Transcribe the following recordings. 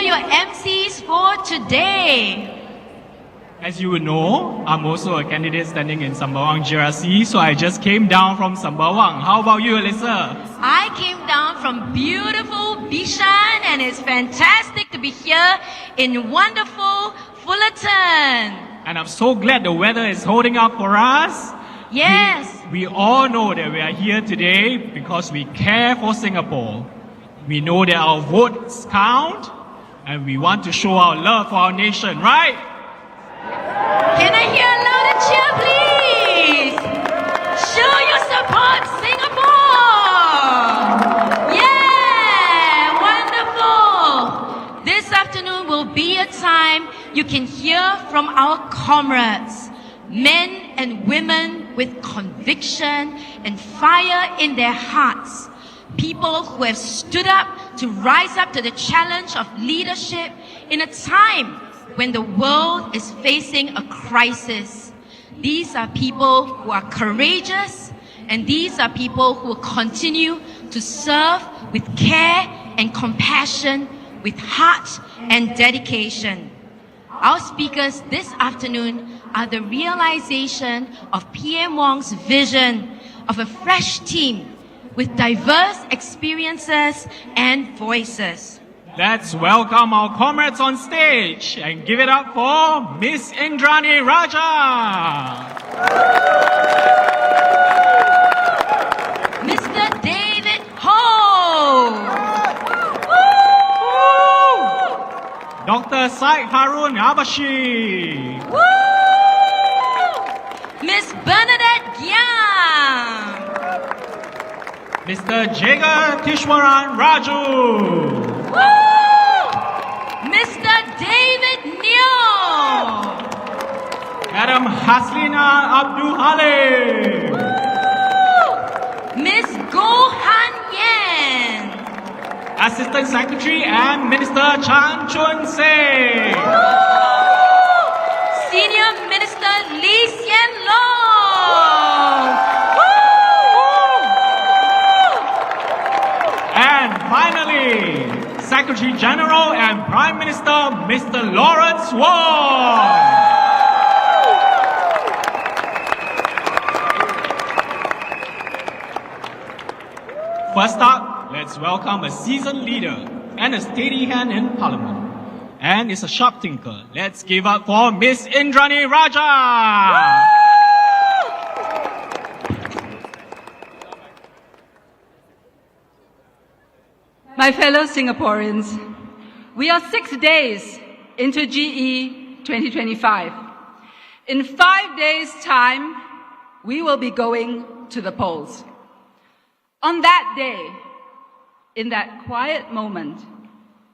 are your MCs for today. As you would know, I'm also a candidate standing in Sembawang GRC, so I just came down from Sembawang. How about you, Alyssa? I came down from beautiful Bishan, and it's fantastic to be here in wonderful Fullerton. And I'm so glad the weather is holding up for us. Yes. We all know that we are here today because we care for Singapore. We know that our votes count, and we want to show our love for our nation, right? Can I hear a louder cheer, please? Show your support, Singapore! Yeah, wonderful! This afternoon will be a time you can hear from our comrades, men and women with conviction and fire in their hearts, people who have stood up to rise up to the challenge of leadership in a time when the world is facing a crisis. These are people who are courageous, and these are people who will continue to serve with care and compassion, with heart and dedication. Our speakers this afternoon are the realization of PM Wong's vision of a fresh team with diverse experiences and voices. Let's welcome our comrades on stage and give it up for Miss Indrani Raja. Mr. David Ho. Dr. Syed Harun Abashi. Miss Bernardet Gam. Mr. Jagger Teshwaran Raju. Mr. David Neo. Madam Hassina Abdul Hal. Miss Gohan Yen. Assistant Secretary and Minister Chan Chun Se. Senior Minister Lee Hsien Loong. And finally, Secretary General and Prime Minister Mr. Lawrence Wong. First up, let's welcome a seasoned leader and a steady hand in Parliament. And is a sharp thinker. Let's give up for Miss Indrani Raja. My fellow Singaporeans, we are 6 days into GE2025. In 5 days' time, we will be going to the polls. On that day, in that quiet moment,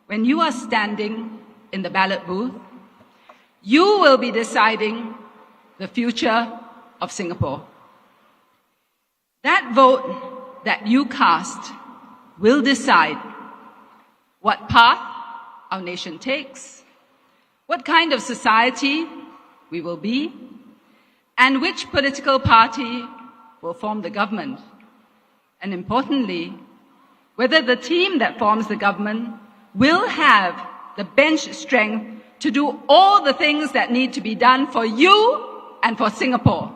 when you are standing in the ballot booth, you will be deciding the future of Singapore. That vote that you cast will decide what path our nation takes, what kind of society we will be, and which political party will form the government. And importantly, whether the team that forms the government will have the bench strength to do all the things that need to be done for you and for Singapore.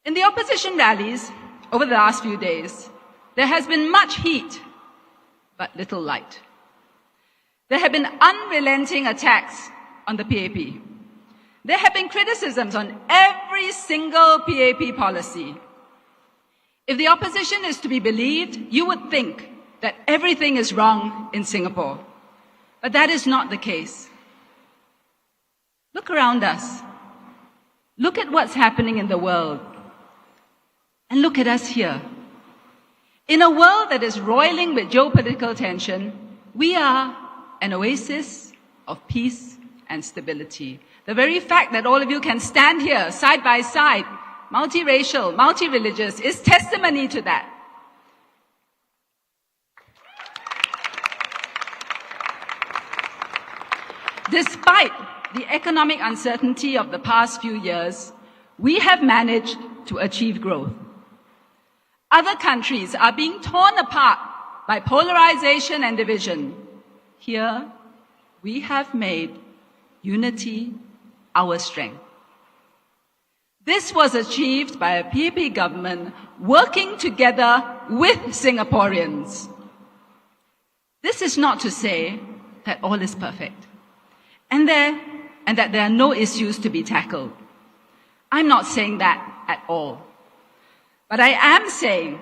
In the opposition rallies over the last few days, there has been much heat, but little light. There have been unrelenting attacks on the PAP. There have been criticisms on every single PAP policy. If the opposition is to be believed, you would think that everything is wrong in Singapore. But that is not the case. Look around us. Look at what's happening in the world. And look at us here. In a world that is roiling with geopolitical tension, we are an oasis of peace and stability. The very fact that all of you can stand here side by side, multiracial, multi-religious, is testimony to that. Despite the economic uncertainty of the past few years, we have managed to achieve growth. Other countries are being torn apart by polarization and division. here we have made unity our strength. This was achieved by a PAP government working together with Singaporeans. This is not to say that all is perfect and that there are no issues to be tackled. I'm not saying that at all. But I am saying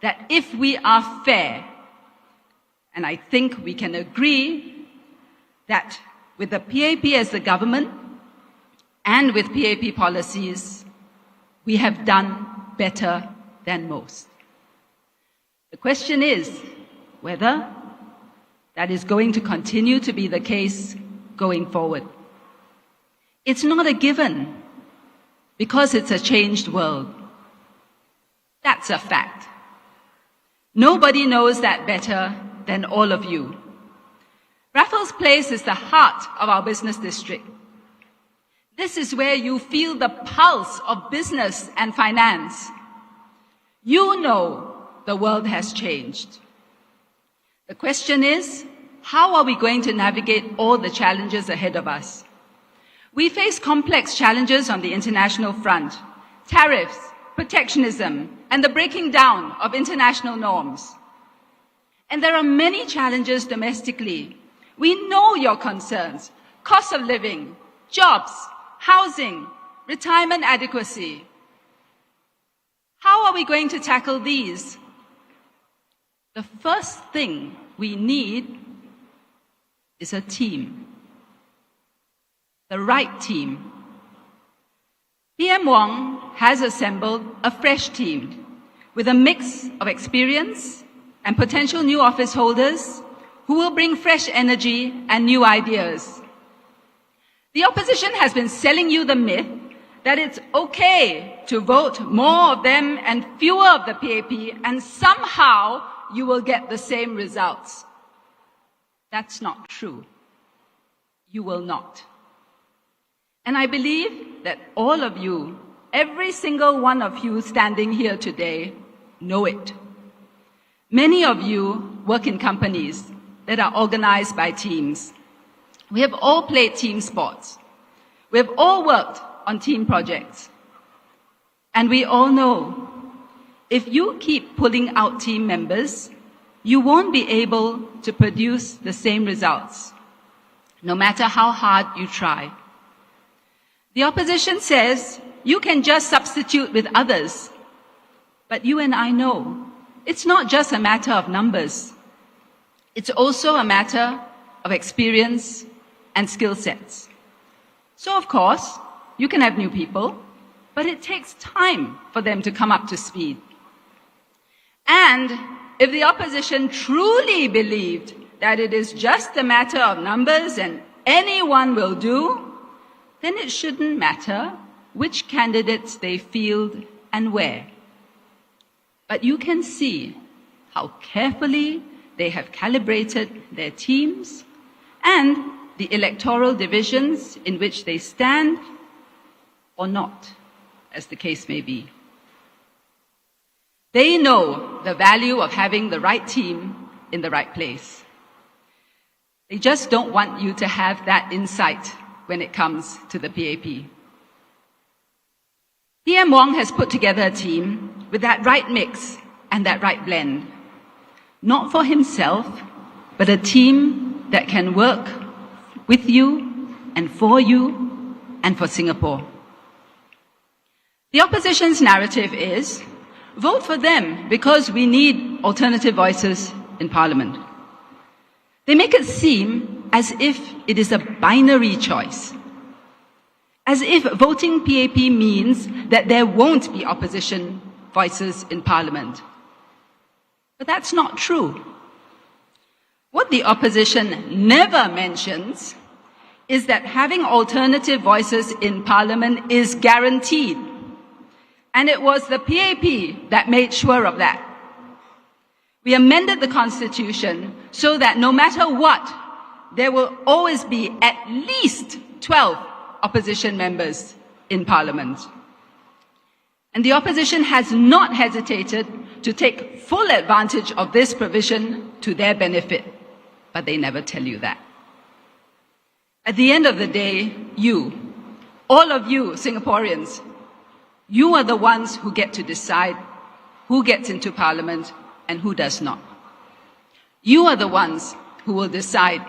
that if we are fair, and I think we can agree that with the PAP as the government and with PAP policies, we have done better than most. The question is whether that is going to continue to be the case going forward. It's not a given because it's a changed world. That's a fact. Nobody knows that better than all of you. Raffles Place is the heart of our business district. This is where you feel the pulse of business and finance. You know the world has changed. The question is, how are we going to navigate all the challenges ahead of us? We face complex challenges on the international front: tariffs, protectionism, and the breaking down of international norms. And there are many challenges domestically. We know your concerns: cost of living, jobs, housing, retirement adequacy. How are we going to tackle these? The first thing we need is a team. The right team. PM Wong has assembled a fresh team with a mix of experience and potential new office holders who will bring fresh energy and new ideas. The opposition has been selling you the myth that it's okay to vote more of them and fewer of the PAP, and somehow you will get the same results. That's not true. You will not. And I believe that all of you, every single one of you standing here today, know it. Many of you work in companies that are organized by teams. We have all played team sports. We have all worked on team projects. And we all know, if you keep pulling out team members, you won't be able to produce the same results, no matter how hard you try. The opposition says you can just substitute with others. But you and I know it's not just a matter of numbers. It's also a matter of experience and skill sets. So of course, you can have new people, but it takes time for them to come up to speed. And if the opposition truly believed that it is just a matter of numbers and anyone will do, then it shouldn't matter which candidates they field and where. But you can see how carefully they have calibrated their teams and the electoral divisions in which they stand or not, as the case may be. They know the value of having the right team in the right place. They just don't want you to have that insight when it comes to the PAP. PM Wong has put together a team with that right mix and that right blend. Not for himself, but a team that can work with you and for Singapore. The opposition's narrative is, vote for them because we need alternative voices in Parliament. They make it seem as if it is a binary choice, as if voting PAP means that there won't be opposition voices in Parliament. But that's not true. What the opposition never mentions is that having alternative voices in Parliament is guaranteed. And it was the PAP that made sure of that. We amended the Constitution so that no matter what, there will always be at least 12 opposition members in Parliament. And the opposition has not hesitated to take full advantage of this provision to their benefit. but they never tell you that. At the end of the day, you, all of you Singaporeans, you are the ones who get to decide who gets into Parliament and who does not. You are the ones who will decide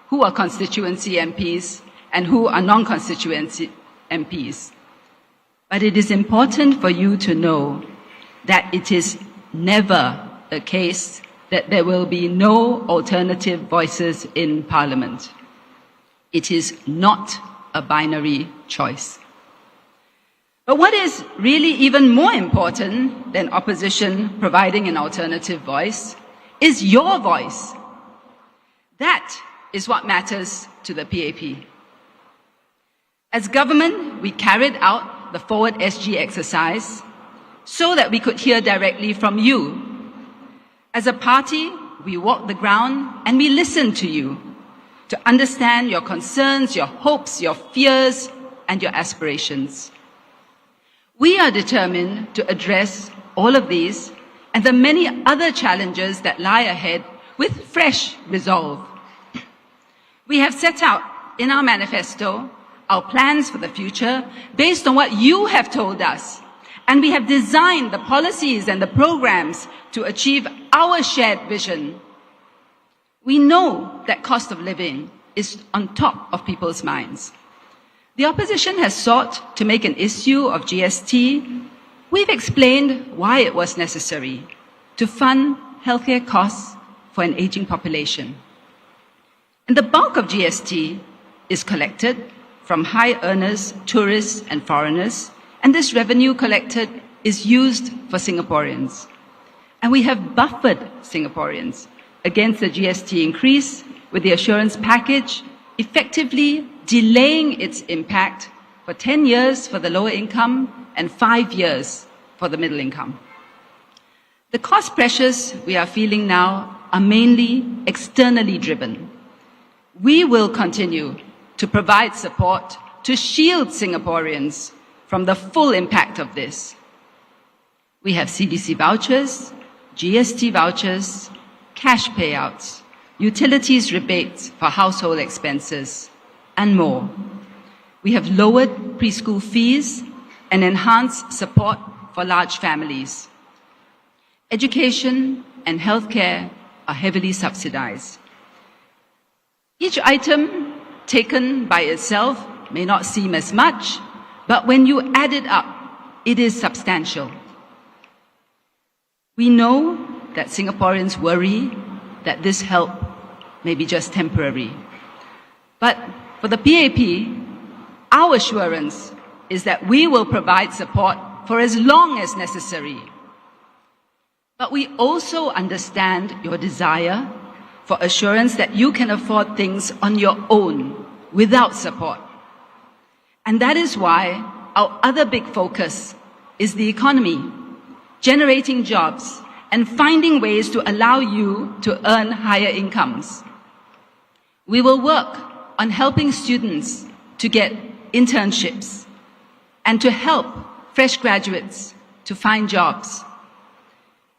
who are constituency MPs and who are non-constituency MPs. But it is important for you to know that it is never a case that there will be no alternative voices in Parliament. It is not a binary choice. But what is really even more important than opposition providing an alternative voice is your voice. That is what matters to the PAP. As government, we carried out the Forward SG exercise so that we could hear directly from you. As a party, we walked the ground and we listened to you to understand your concerns, your hopes, your fears, and your aspirations. We are determined to address all of these and the many other challenges that lie ahead with fresh resolve. We have set out in our manifesto our plans for the future based on what you have told us, and we have designed the policies and the programs to achieve our shared vision. We know that cost of living is on top of people's minds. The opposition has sought to make an issue of GST. We've explained why it was necessary to fund healthcare costs for an aging population. And the bulk of GST is collected from high earners, tourists, and foreigners, and this revenue collected is used for Singaporeans. And we have buffered Singaporeans against the GST increase with the assurance package, effectively delaying its impact for 10 years for the lower income and 5 years for the middle income. The cost pressures we are feeling now are mainly externally driven. We will continue to provide support to shield Singaporeans from the full impact of this. We have CDC vouchers, GST vouchers, cash payouts, utilities rebates for household expenses, and more. We have lowered preschool fees and enhanced support for large families. Education and healthcare are heavily subsidized. Each item taken by itself may not seem as much, but when you add it up, it is substantial. We know that Singaporeans worry that this help may be just temporary. But for the PAP, our assurance is that we will provide support for as long as necessary. But we also understand your desire for assurance that you can afford things on your own without support. And that is why our other big focus is the economy, generating jobs and finding ways to allow you to earn higher incomes. We will work on helping students to get internships and to help fresh graduates to find jobs.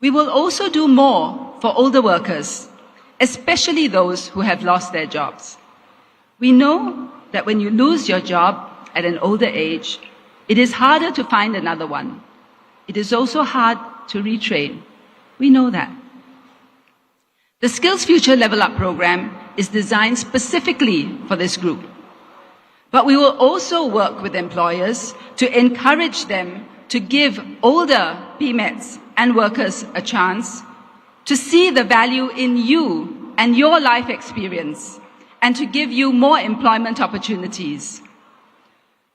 We will also do more for older workers, especially those who have lost their jobs. We know that when you lose your job at an older age, it is harder to find another one. It is also hard to retrain. We know that. The Skills Future Level Up program is designed specifically for this group. But we will also work with employers to encourage them to give older PMETs and workers a chance to see the value in you and your life experience and to give you more employment opportunities.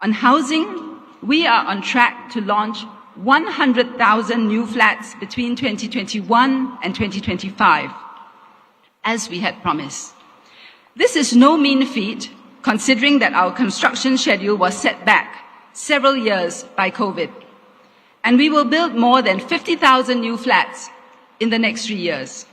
On housing, we are on track to launch 100,000 new flats between 2021 and 2025, as we had promised. This is no mean feat, considering that our construction schedule was set back several years by COVID. And we will build more than 50,000 new flats in the next 3 years.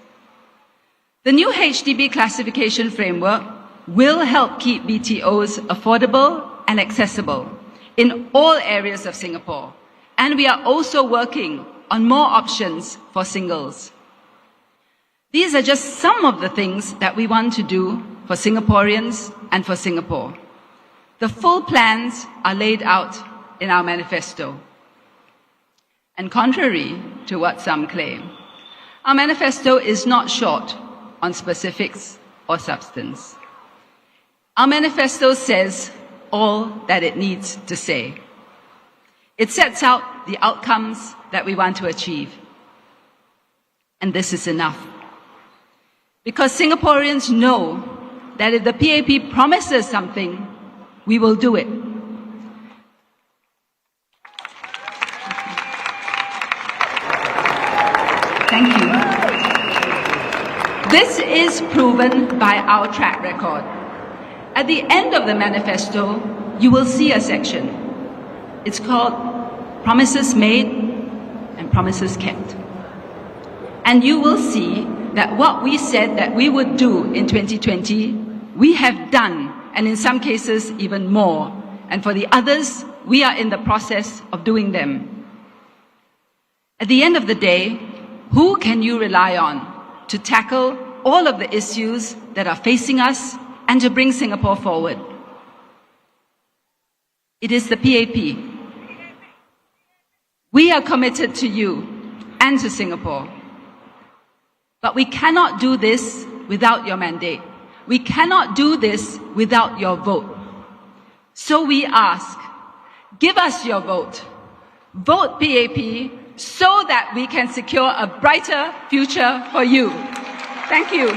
The new HDB classification framework will help keep BTOs affordable and accessible in all areas of Singapore. And we are also working on more options for singles. These are just some of the things that we want to do for Singaporeans and for Singapore. The full plans are laid out in our manifesto. And contrary to what some claim, our manifesto is not short on specifics or substance. Our manifesto says all that it needs to say. It sets out the outcomes that we want to achieve. And this is enough. Because Singaporeans know that if the PAP promises something, we will do it. Thank you. This is proven by our track record. At the end of the manifesto, you will see a section. It's called Promises Made and Promises Kept. And you will see that what we said that we would do in 2020, we have done, and in some cases even more. And for the others, we are in the process of doing them. At the end of the day, who can you rely on to tackle all of the issues that are facing us and to bring Singapore forward? It is the PAP. We are committed to you and to Singapore. But we cannot do this without your mandate. We cannot do this without your vote. So we ask, give us your vote. Vote PAP so that we can secure a brighter future for you. Thank you.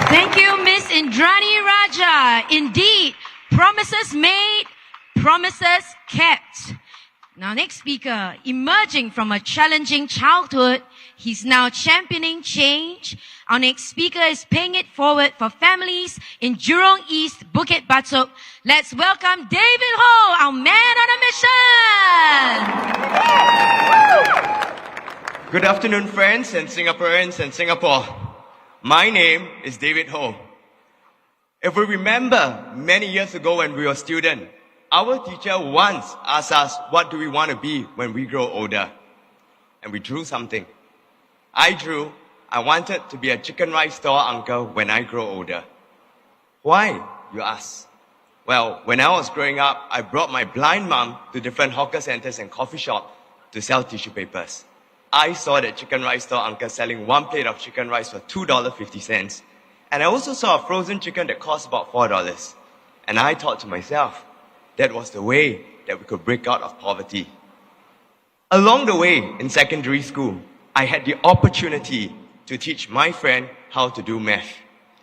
Thank you, Miss Indrani Raja. Indeed, promises made, promises kept. Now, next speaker, emerging from a challenging childhood, he's now championing change. Our next speaker is paying it forward for families in Jurong East, Bukit Batok. Let's welcome David Ho, our man on a mission. Good afternoon, friends and Singaporeans and Singapore. My name is David Ho. If we remember many years ago when we were students, our teacher once asked us, what do we want to be when we grow older? And we drew something. I wanted to be a chicken rice store uncle when I grow older. Why, you ask? Well, when I was growing up, I brought my blind mom to different hawker centers and coffee shops to sell tissue papers. I saw that chicken rice store uncle selling one plate of chicken rice for $2.50. And I also saw a frozen chicken that cost about $4. And I thought to myself, that was the way that we could break out of poverty. Along the way in secondary school, I had the opportunity to teach my friend how to do math.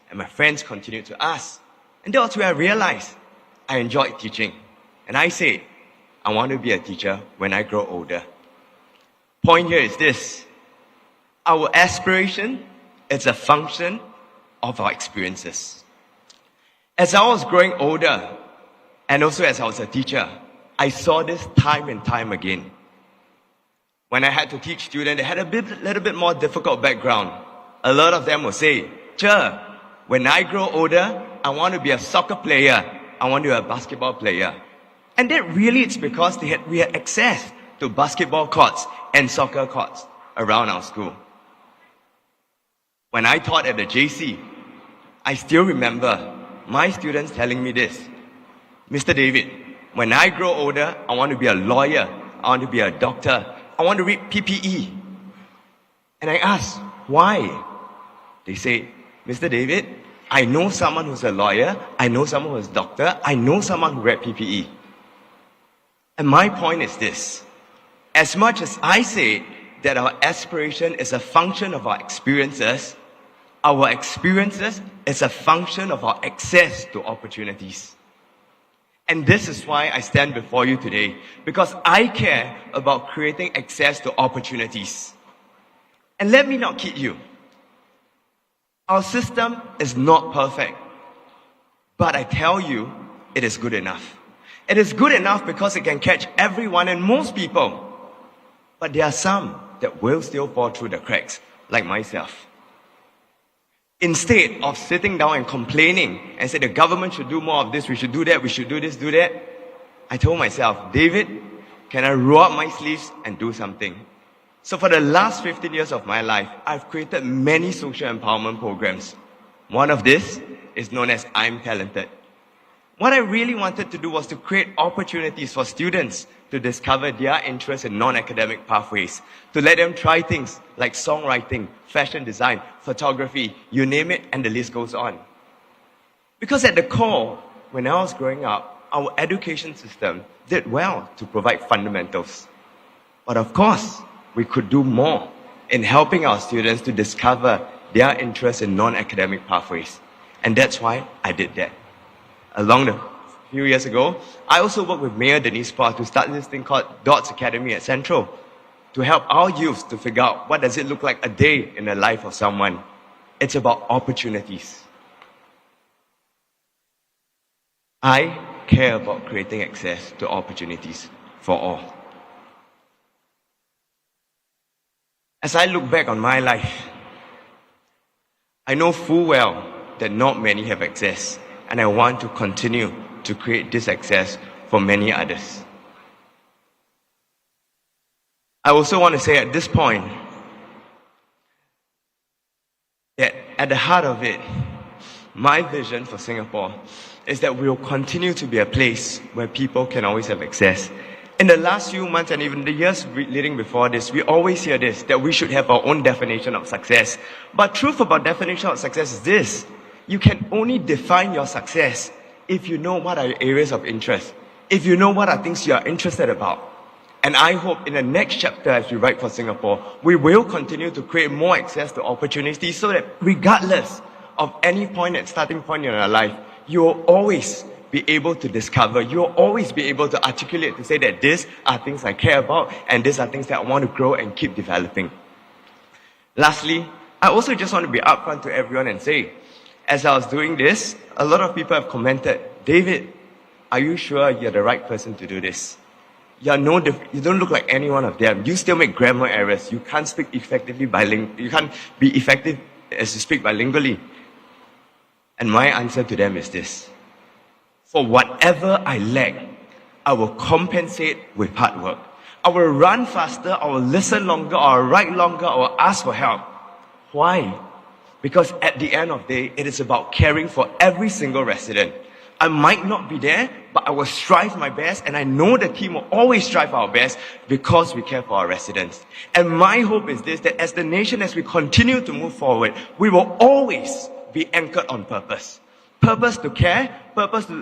And my friends continued to ask. And that was where I realized I enjoyed teaching. And I said, I want to be a teacher when I grow older. Point here is this. Our aspiration is a function of our experiences. As I was growing older, and also as I was a teacher, I saw this time and time again. When I had to teach students that had a little bit more difficult background, a lot of them would say, "Cher, when I grow older, I want to be a soccer player. I want to be a basketball player." And that really it's because we had access to basketball courts and soccer courts around our school. When I taught at the JC, I still remember my students telling me this, "Mr. David, when I grow older, I want to be a lawyer, I want to be a doctor, I want to read PPE." And I asked, why? They say, "Mr. David, I know someone who's a lawyer, I know someone who's a doctor, I know someone who read PPE." And my point is this, as much as I say that our aspiration is a function of our experiences is a function of our access to opportunities. And this is why I stand before you today, because I care about creating access to opportunities. And let me not kid you. Our system is not perfect, but I tell you, it is good enough. It is good enough because it can catch everyone and most people. But there are some that will still fall through the cracks, like myself. Instead of sitting down and complaining and say the government should do more of this, we should do that, we should do this, do that, I told myself, David, can I roll up my sleeves and do something? So for the last 15 years of my life, I've created many social empowerment programs. One of this is known as I'm Talented. What I really wanted to do was to create opportunities for students to discover their interests in non-academic pathways, to let them try things like songwriting, fashion design, photography, you name it, and the list goes on. Because at the core, when I was growing up, our education system did well to provide fundamentals. But of course, we could do more in helping our students to discover their interests in non-academic pathways. And that's why I did that. Along the few years ago, I also worked with Mayor Denise Paul to start this thing called Dots Academy at Central to help our youth to figure out what does it look like a day in the life of someone. It's about opportunities. I care about creating access to opportunities for all. As I look back on my life, I know full well that not many have access, and I want to continue to create this access for many others. I also want to say at this point that at the heart of it, my vision for Singapore is that we will continue to be a place where people can always have access. In the last few months and even the years leading before this, we always hear this, that we should have our own definition of success. But truth about definition of success is this: you can only define your success if you know what are your areas of interest, if you know what are things you are interested about. And I hope in the next chapter as we write for Singapore, we will continue to create more access to opportunities so that regardless of any point at starting point in your life, you will always be able to discover, you will always be able to articulate, to say that these are things I care about and these are things that I want to grow and keep developing. Lastly, I also just want to be upfront to everyone and say, as I was doing this, a lot of people have commented, David, are you sure you're the right person to do this? You don't look like any one of them. You still make grammar errors. You can't speak effectively you can't be effective as you speak bilingually. And my answer to them is this: for whatever I lack, I will compensate with hard work. I will run faster, I will listen longer, I will write longer, I will ask for help. Why? Because at the end of the day, it is about caring for every single resident. I might not be there, but I will strive my best, and I know the team will always strive our best because we care for our residents. And my hope is this, that as the nation, as we continue to move forward, we will always be anchored on purpose. Purpose to care, purpose to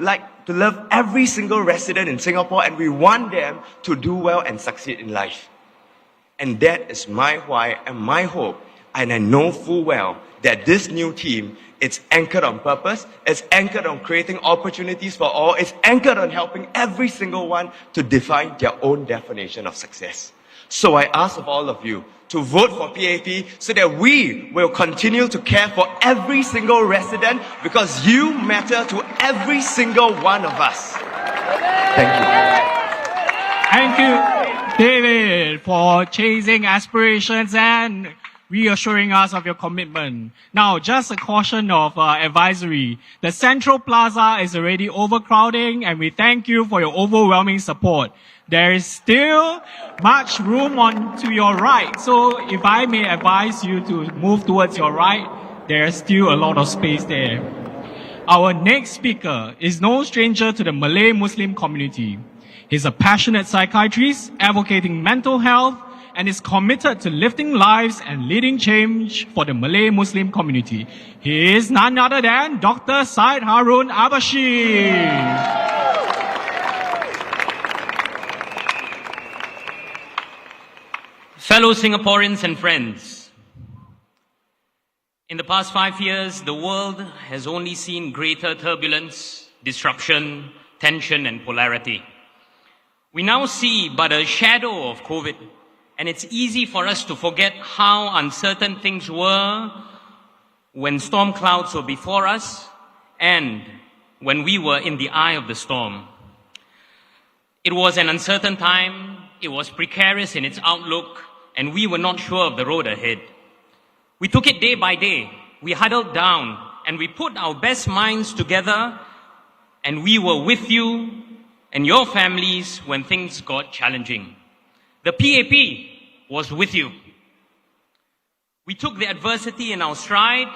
love every single resident in Singapore, and we want them to do well and succeed in life. And that is my why and my hope. And I know full well that this new team, it's anchored on purpose, it's anchored on creating opportunities for all, it's anchored on helping every single one to define their own definition of success. So I ask of all of you to vote for PAP so that we will continue to care for every single resident, because you matter to every single one of us. Thank you. Thank you, David, for chasing aspirations and reassuring us of your commitment. Now, just a caution of advisory. The Central Plaza is already overcrowding, and we thank you for your overwhelming support. There is still much room on to your right. So if I may advise you to move towards your right, there is still a lot of space there. Our next speaker is no stranger to the Malay Muslim community. He's a passionate psychiatrist advocating mental health and is committed to lifting lives and leading change for the Malay Muslim community. He is none other than Dr. Syed Harun Abashi. Fellow Singaporeans and friends, in the past 5 years, the world has only seen greater turbulence, disruption, tension, and polarity. We now see but a shadow of COVID, and it's easy for us to forget how uncertain things were when storm clouds were before us and when we were in the eye of the storm. It was an uncertain time, it was precarious in its outlook, and we were not sure of the road ahead. We took it day by day. We huddled down and we put our best minds together, and we were with you and your families when things got challenging. The PAP was with you. We took the adversity in our stride.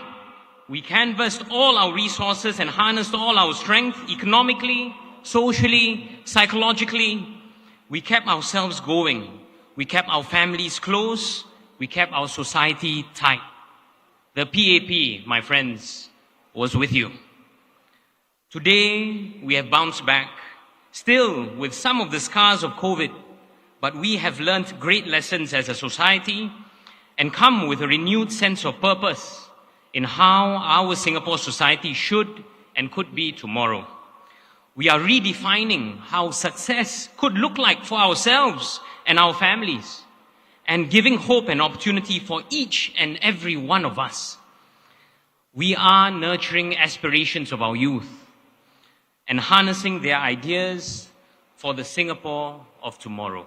We canvassed all our resources and harnessed all our strength economically, socially, psychologically. We kept ourselves going. We kept our families close. We kept our society tight. The PAP, my friends, was with you. Today, we have bounced back, still with some of the scars of COVID, but we have learned great lessons as a society and come with a renewed sense of purpose in how our Singapore society should and could be tomorrow. We are redefining how success could look like for ourselves and our families, and giving hope and opportunity for each and every one of us. We are nurturing aspirations of our youth and harnessing their ideas for the Singapore of tomorrow.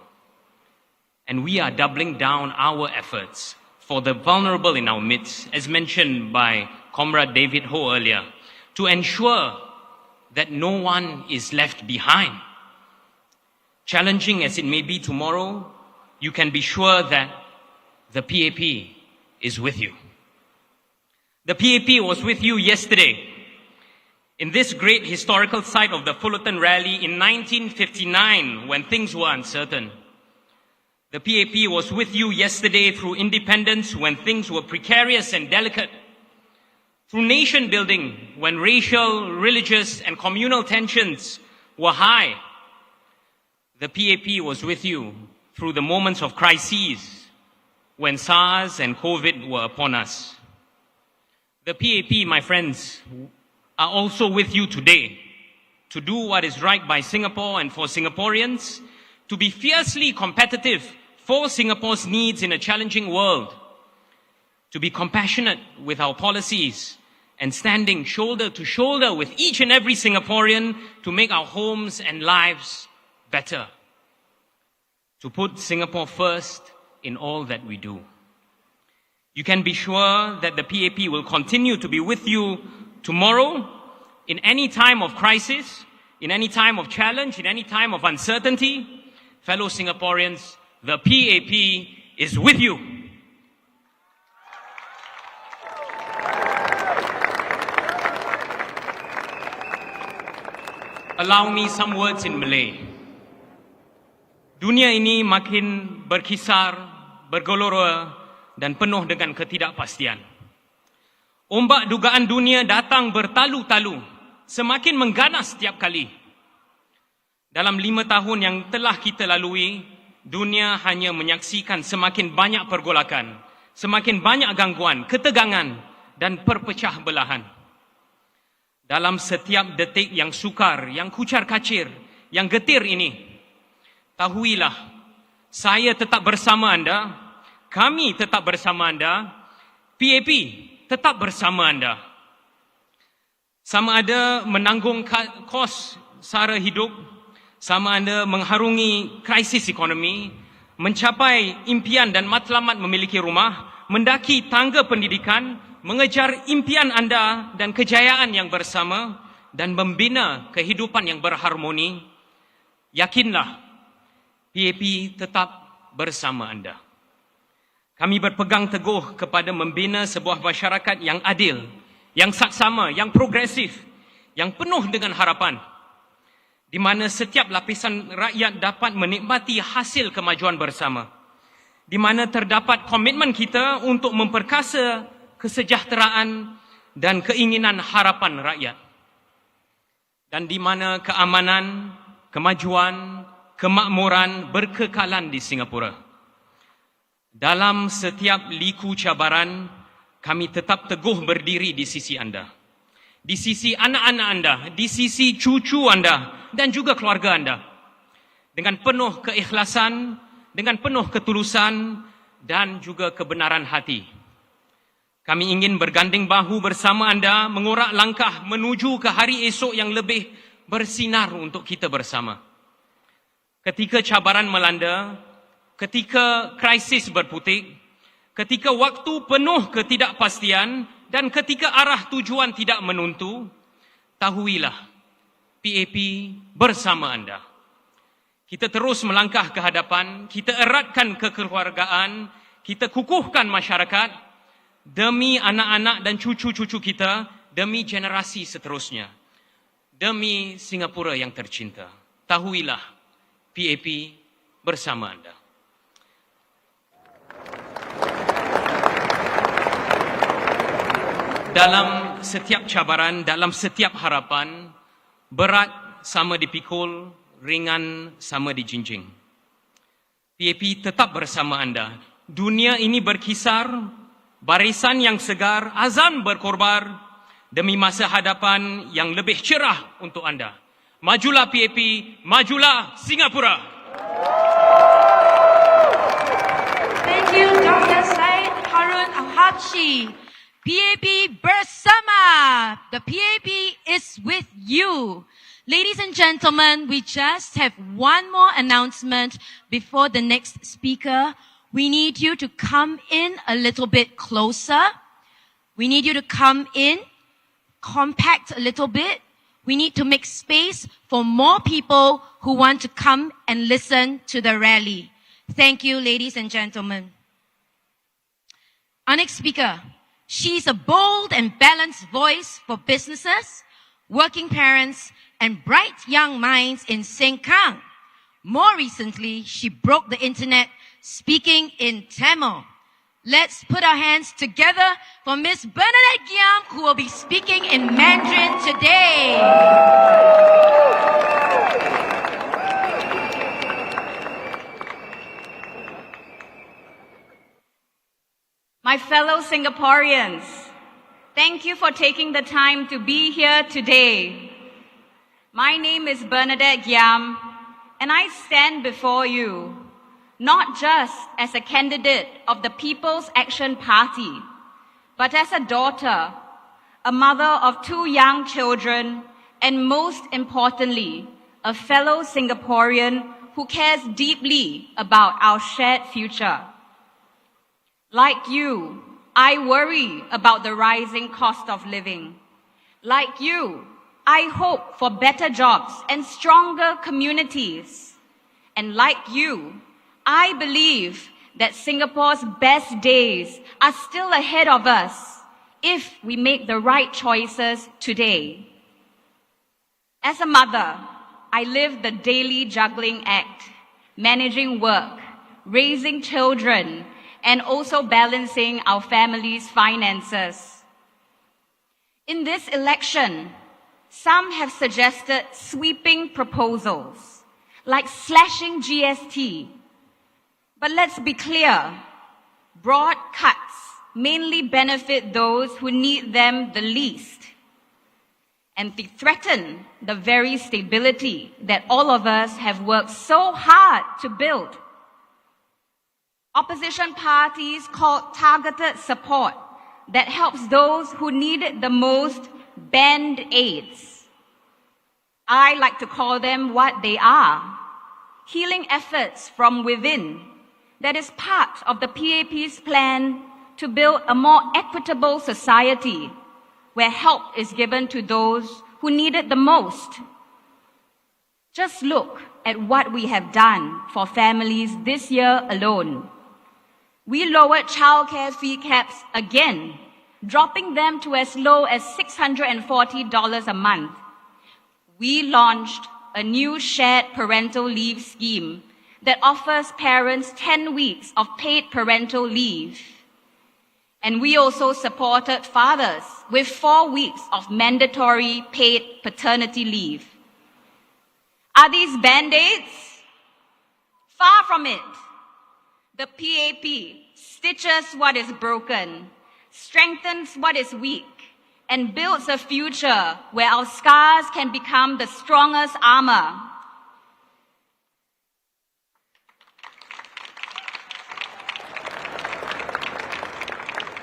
And we are doubling down our efforts for the vulnerable in our midst, as mentioned by Comrade David Ho earlier, to ensure that no one is left behind. Challenging as it may be tomorrow, you can be sure that the PAP is with you. The PAP was with you yesterday in this great historical site of the Fullerton Rally in 1959 when things were uncertain. The PAP was with you yesterday through independence when things were precarious and delicate, through nation building when racial, religious, and communal tensions were high. The PAP was with you through the moments of crises when SARS and COVID were upon us. The PAP, my friends, are also with you today to do what is right by Singapore and for Singaporeans, to be fiercely competitive for Singapore's needs in a challenging world, to be compassionate with our policies and standing shoulder to shoulder with each and every Singaporean to make our homes and lives better, to put Singapore first in all that we do. You can be sure that the PAP will continue to be with you tomorrow in any time of crisis, in any time of challenge, in any time of uncertainty. Fellow Singaporeans, the PAP is with you. Allow me some words in Malay. Dunia ini makin berkisar, bergelora dan penuh dengan ketidakpastian. Ombak dugaan dunia datang bertalu-talu, semakin mengganas setiap kali. Dalam 5 tahun yang telah kita lalui, dunia hanya menyaksikan semakin banyak pergolakan, semakin banyak gangguan, ketegangan dan perpecah belahan. Dalam setiap detik yang sukar, yang kucar-kacir, yang getir ini, tahuilah, saya tetap bersama anda, kami tetap bersama anda, PAP tetap bersama anda. Sama ada menanggung kos sara hidup, sama ada mengharungi krisis ekonomi, mencapai impian dan matlamat memiliki rumah, mendaki tangga pendidikan, mengejar impian anda dan kejayaan yang bersama, dan membina kehidupan yang berharmoni, yakinlah, PAP tetap bersama anda. Kami berpegang teguh kepada membina sebuah masyarakat yang adil, yang saksama, yang progresif, yang penuh dengan harapan, di mana setiap lapisan rakyat dapat menikmati hasil kemajuan bersama, di mana terdapat komitmen kita untuk memperkasa kesejahteraan dan keinginan harapan rakyat, dan di mana keamanan, kemajuan, kemakmuran berkekalan di Singapura. Dalam setiap liku cabaran, kami tetap teguh berdiri di sisi anda, di sisi anak-anak anda, di sisi cucu anda dan juga keluarga anda, dengan penuh keikhlasan, dengan penuh ketulusan dan juga kebenaran hati. Kami ingin berganding bahu bersama anda, mengurak langkah menuju ke hari esok yang lebih bersinar untuk kita bersama. Ketika cabaran melanda, ketika krisis berputik, ketika waktu penuh ketidakpastian dan ketika arah tujuan tidak menentu, tahuilah, PAP bersama anda. Kita terus melangkah ke hadapan, kita eratkan kekeluargaan, kita kukuhkan masyarakat demi anak-anak dan cucu-cucu kita, demi generasi seterusnya, demi Singapura yang tercinta. Tahuilah, PAP bersama anda. Dalam setiap cabaran, dalam setiap harapan, berat sama dipikul, ringan sama dijinjing. PAP tetap bersama anda. Dunia ini berkisar, barisan yang segar, azan berkorbar demi masa hadapan yang lebih cerah untuk anda. Majulah PAP, majulah Singapura. Thank you, Dr. Syed Harun Abashi. PAP bersama. The PAP is with you. Ladies and gentlemen, we just have one more announcement before the next speaker. We need you to come in a little bit closer. We need you to come in, compact a little bit. We need to make space for more people who want to come and listen to the rally. Thank you, ladies and gentlemen. Our next speaker, she's a bold and balanced voice for businesses, working parents, and bright young minds in Sengkang. More recently, she broke the internet speaking in Tamil. Let's put our hands together for Miss Bernardet Gam, who will be speaking in Mandarin today. My fellow Singaporeans, thank you for taking the time to be here today. My name is Bernardet Gam, and I stand before you not just as a candidate of the People's Action Party, but as a daughter, a mother of 2 young children, and most importantly, a fellow Singaporean who cares deeply about our shared future. Like you, I worry about the rising cost of living. Like you, I hope for better jobs and stronger communities. And like you, I believe that Singapore's best days are still ahead of us if we make the right choices today. As a mother, I live the daily juggling act, managing work, raising children, and also balancing our family's finances. In this election, some have suggested sweeping proposals, like slashing GST. But let's be clear, broad cuts mainly benefit those who need them the least, and they threaten the very stability that all of us have worked so hard to build. Opposition parties call targeted support that helps those who need it the most band-aids. I like to call them what they are, healing efforts from within that is part of the PAP's plan to build a more equitable society where help is given to those who need it the most. Just look at what we have done for families this year alone. We lowered childcare fee caps again, dropping them to as low as $640 a month. We launched a new shared parental leave scheme that offers parents 10 weeks of paid parental leave. And we also supported fathers with 4 weeks of mandatory paid paternity leave. Are these band-aids? Far from it. The PAP stitches what is broken, strengthens what is weak, and builds a future where our scars can become the strongest armor.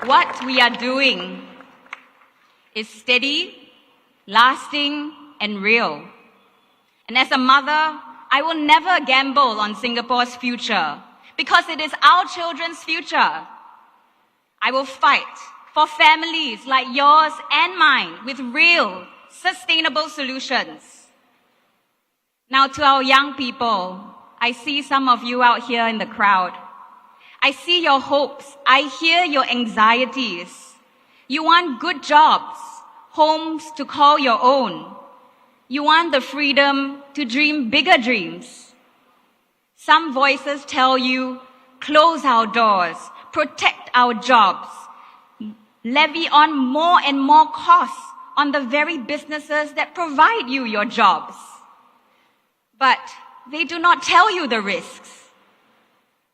What we are doing is steady, lasting, and real. And as a mother, I will never gamble on Singapore's future because it is our children's future. I will fight for families like yours and mine with real, sustainable solutions. Now to our young people, I see some of you out here in the crowd. I see your hopes. I hear your anxieties. You want good jobs, homes to call your own. You want the freedom to dream bigger dreams. Some voices tell you, close our doors, protect our jobs, levy on more and more costs on the very businesses that provide you your jobs. But they do not tell you the risks.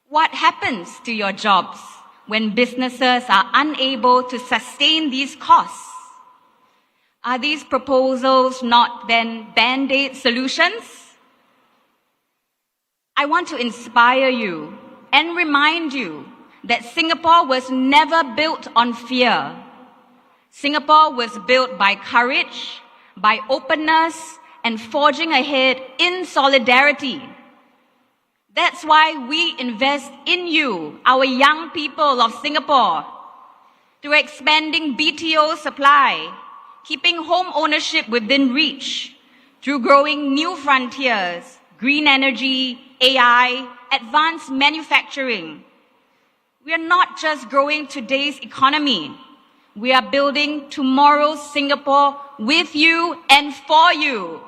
What happens to your jobs when businesses are unable to sustain these costs? Are these proposals not then band-aid solutions? I want to inspire you and remind you that Singapore was never built on fear. Singapore was built by courage, by openness, and forging ahead in solidarity. That's why we invest in you, our young people of Singapore, through expanding BTO supply, keeping home ownership within reach, through growing new frontiers, green energy, AI, advanced manufacturing. We are not just growing today's economy. We are building tomorrow's Singapore with you and for you.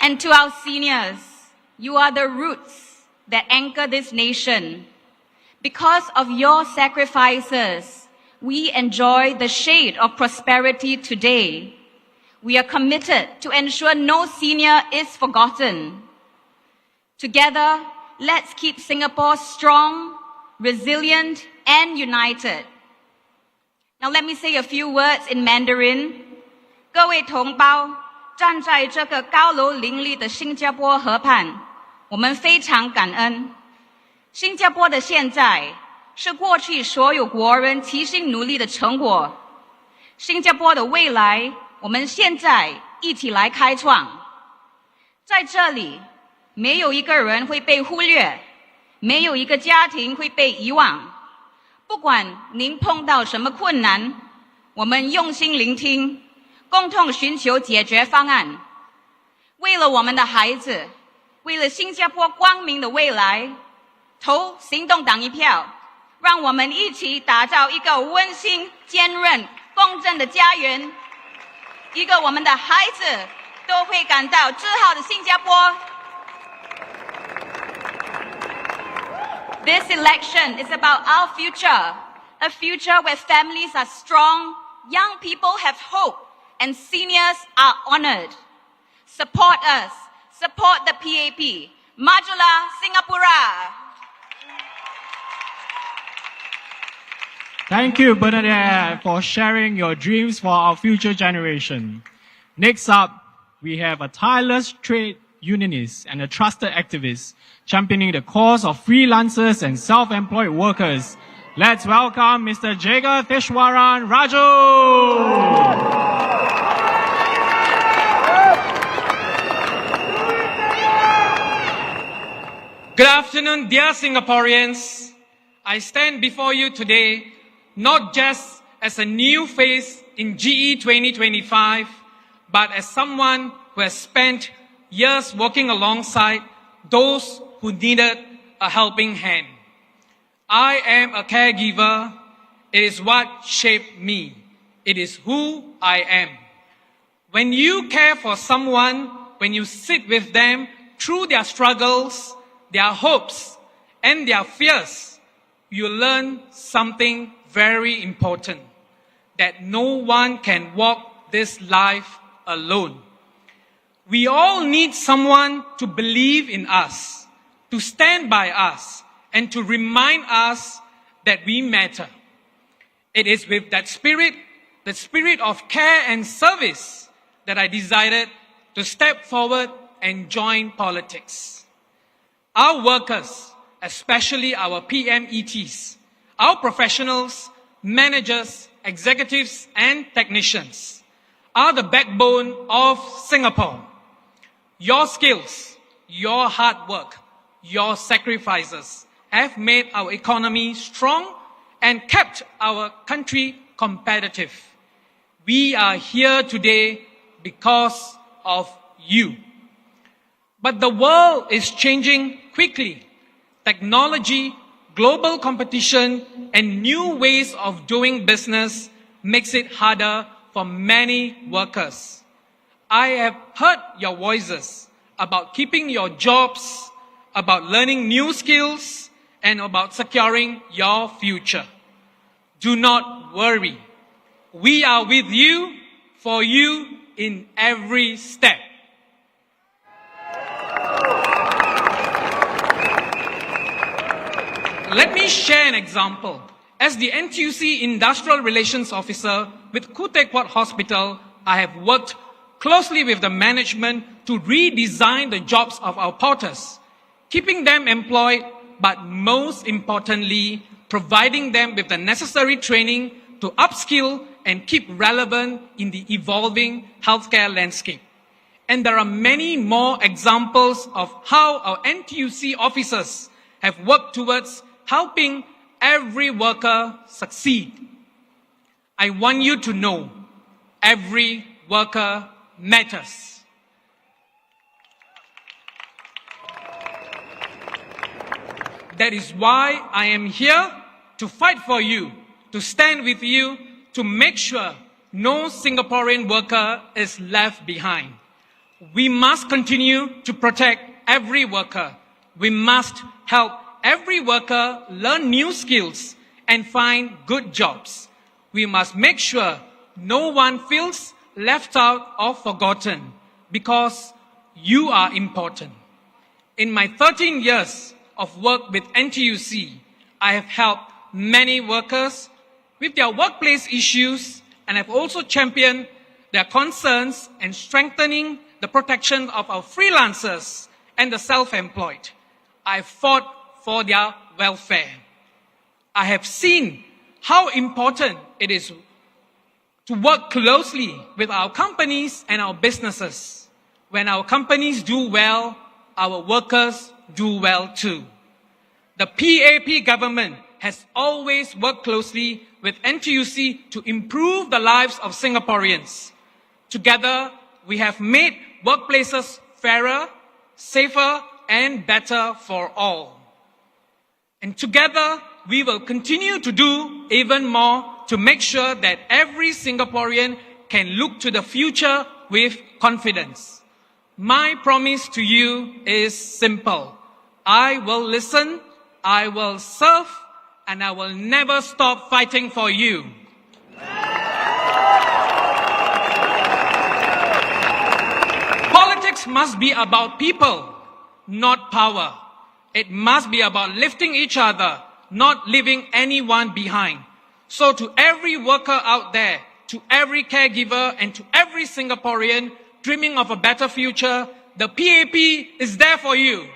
And to our seniors, you are the roots that anchor this nation. Because of your sacrifices, we enjoy the shade of prosperity today. We are committed to ensure no senior is forgotten. Together, let's keep Singapore strong, resilient, and united. Now let me say a few words in Mandarin. 各位同胞，站在这个高楼林立的新加坡河畔，我们非常感恩。新加坡的现在是过去所有国人齐心努力的成果。新加坡的未来，我们现在一起来开创。在这里，没有一个人会被忽略，没有一个家庭会被遗忘。不管您碰到什么困难，我们用心聆听，共同寻求解决方案。为了我们的孩子，为了新加坡光明的未来，投行动党一票，让我们一起打造一个温馨、坚韧、公正的家园，一个我们的孩子都会感到自豪的新加坡。This election is about our future, a future where families are strong, young people have hope, and seniors are honored. Support us. Support the PAP. Majulah Singapura. Thank you, Bernardet, for sharing your dreams for our future generation. Next up, we have a tireless trade unionist and a trusted activist championing the cause of freelancers and self-employed workers. Let's welcome Mr. Jagger Teshwaran Raju. Good afternoon, dear Singaporeans. I stand before you today not just as a new face in GE2025, but as someone who has spent years working alongside those who needed a helping hand. I am a caregiver. It is what shaped me. It is who I am. When you care for someone, when you sit with them through their struggles, their hopes, and their fears, you learn something very important, that no one can walk this life alone. We all need someone to believe in us, to stand by us, and to remind us that we matter. It is with that spirit, the spirit of care and service, that I decided to step forward and join politics. Our workers, especially our PMETs, our professionals, managers, executives, and technicians, are the backbone of Singapore. Your skills, your hard work, your sacrifices have made our economy strong and kept our country competitive. We are here today because of you. But the world is changing quickly. Technology, global competition, and new ways of doing business makes it harder for many workers. I have heard your voices about keeping your jobs, about learning new skills, and about securing your future. Do not worry. We are with you, for you in every step. Let me share an example. As the NTUC Industrial Relations Officer with Khoo Teck Puat Hospital, I have worked closely with the management to redesign the jobs of our porters, keeping them employed, but most importantly, providing them with the necessary training to upskill and keep relevant in the evolving healthcare landscape. And there are many more examples of how our NTUC officers have worked towards helping every worker succeed. I want you to know every worker matters. That is why I am here to fight for you, to stand with you, to make sure no Singaporean worker is left behind. We must continue to protect every worker. We must help every worker learn new skills and find good jobs. We must make sure no one feels left out or forgotten because you are important. In my 13 years of work with NTUC, I have helped many workers with their workplace issues and have also championed their concerns and strengthening the protection of our freelancers and the self-employed. I fought for their welfare. I have seen how important it is to work closely with our companies and our businesses. When our companies do well, our workers do well too. The PAP government has always worked closely with NTUC to improve the lives of Singaporeans. Together, we have made workplaces fairer, safer, and better for all. And together, we will continue to do even more to make sure that every Singaporean can look to the future with confidence. My promise to you is simple. I will listen, I will serve, and I will never stop fighting for you. Politics must be about people, not power. It must be about lifting each other, not leaving anyone behind. So to every worker out there, to every caregiver, and to every Singaporean dreaming of a better future, the PAP is there for you.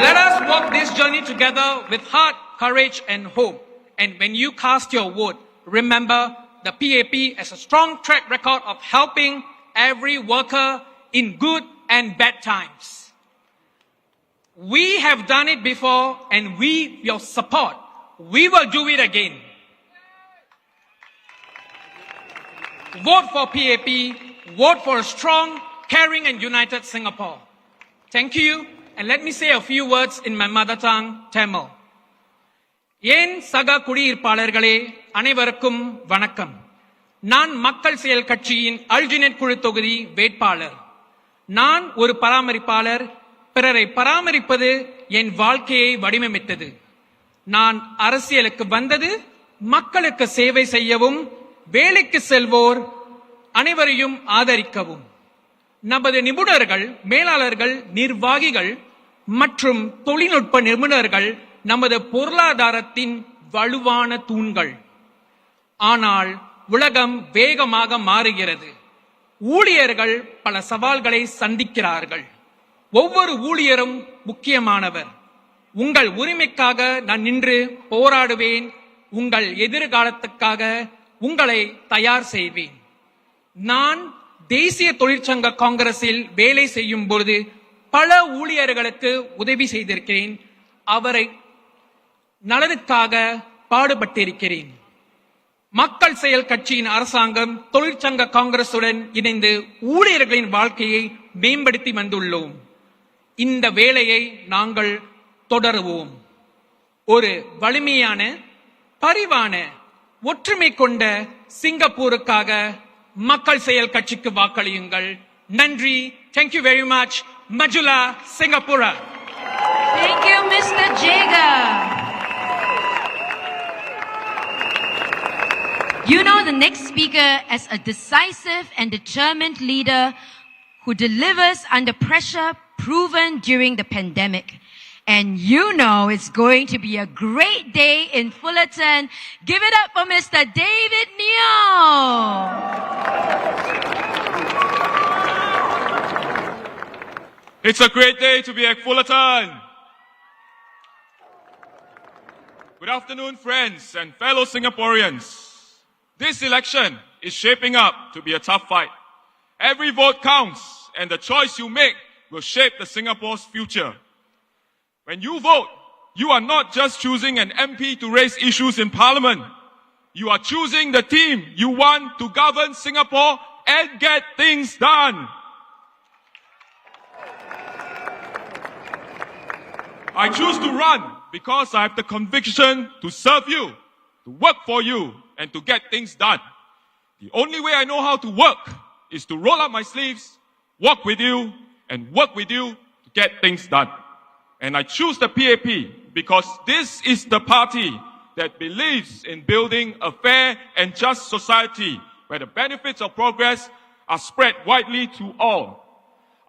Let us walk this journey together with heart, courage, and hope. And when you cast your vote, remember the PAP has a strong track record of helping every worker in good and bad times. We have done it before, and with your support, we will do it again. Vote for PAP, vote for a strong, caring, and united Singapore. Thank you, and let me say a few words in my mother tongue, Tamil. என் சக குடியிருப்பாளர்களே அனைவருக்கும் வணக்கம். நான் மக்கள் செயல் கட்சியின் alginate குழு தொகுதி வேட்பாளர். நான் ஒரு பராமரிப்பாளர். பிறரை பராமரிப்பது என் வாழ்க்கையை வடிவமைத்தது. நான் அரசியலுக்கு வந்தது மக்களுக்கு சேவை செய்யவும், வேலைக்கு செல்வோர் அனைவரையும் ஆதரிக்கவும். நமது நிபுணர்கள், மேலாளர்கள், நிர்வாகிகள் மற்றும் தொழில்நுட்ப நிபுணர்கள் நமது பொருளாதாரத்தின் வலுவான தூண்கள். ஆனால் உலகம் வேகமாக மாறுகிறது. ஊழியர்கள் பல சவால்களை சந்திக்கிறார்கள். ஒவ்வொரு ஊழியரும் முக்கியமானவர். உங்கள் உரிமைக்காக நான் நின்று போராடுவேன். உங்கள் எதிர்காலத்துக்காக உங்களை தயார் செய்வேன். நான் தேசிய தொழிற்சங்க காங்கிரஸில் வேலை செய்யும் பொழுது பல ஊழியர்களுக்கு உதவி செய்திருக்கிறேன். அவரை நலனுக்காக பாடுபட்டிருக்கிறேன். மக்கள் செயல் கட்சியின் அரசாங்கம் தொழிற்சங்க காங்கிரசுடன் இணைந்து ஊழியர்களின் வாழ்க்கையை மேம்படுத்தி வந்துள்ளோம். இந்த வேலையை நாங்கள் தொடருவோம். ஒரு வலிமையான, பரிவான, ஒற்றுமை கொண்ட சிங்கப்பூருக்காக மக்கள் செயல் கட்சிக்கு வாக்களியுங்கள். நன்றி. Thank you very much. Majula, Singapore. Thank you, Mr. Jagger. You know the next speaker as a decisive and determined leader who delivers under pressure proven during the pandemic. And you know it's going to be a great day in Fullerton. Give it up for Mr. David Neo. It's a great day to be at Fullerton. Good afternoon, friends and fellow Singaporeans. This election is shaping up to be a tough fight. Every vote counts, and the choice you make will shape the Singapore's future. When you vote, you are not just choosing an MP to raise issues in Parliament. You are choosing the team you want to govern Singapore and get things done. I choose to run because I have the conviction to serve you, to work for you, and to get things done. The only way I know how to work is to roll up my sleeves, walk with you, and work with you to get things done. And I choose the PAP because this is the party that believes in building a fair and just society where the benefits of progress are spread widely to all.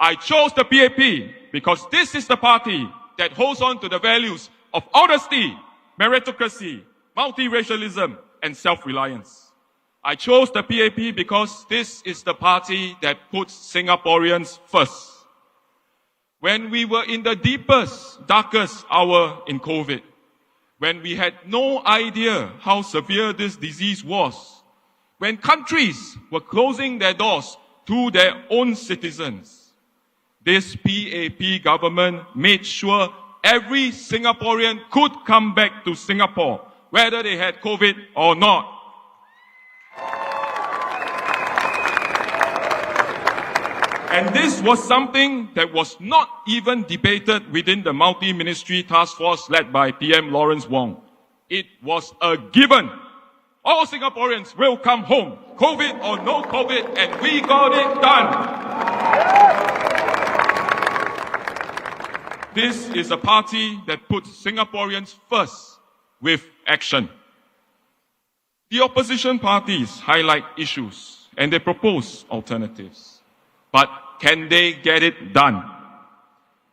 I chose the PAP because this is the party that holds on to the values of honesty, meritocracy, multiracialism, and self-reliance. I chose the PAP because this is the party that puts Singaporeans first. When we were in the deepest, darkest hour in COVID, when we had no idea how severe this disease was, when countries were closing their doors to their own citizens, this PAP government made sure every Singaporean could come back to Singapore, whether they had COVID or not. And this was something that was not even debated within the multi-ministry task force led by PM Lawrence Wong. It was a given. All Singaporeans will come home, COVID or no COVID, and we got it done. This is a party that puts Singaporeans first with action. The opposition parties highlight issues and they propose alternatives. But can they get it done?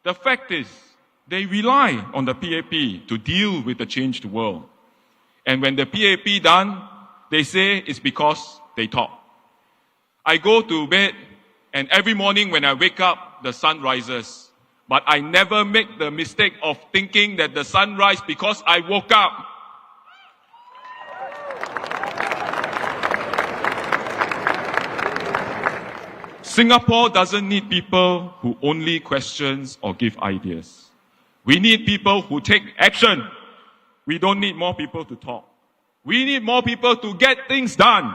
The fact is, they rely on the PAP to deal with the changed world. And when the PAP done, they say it's because they talk. I go to bed and every morning when I wake up, the sun rises. But I never make the mistake of thinking that the sun rises because I woke up. Singapore doesn't need people who only questions or give ideas. We need people who take action. We don't need more people to talk. We need more people to get things done.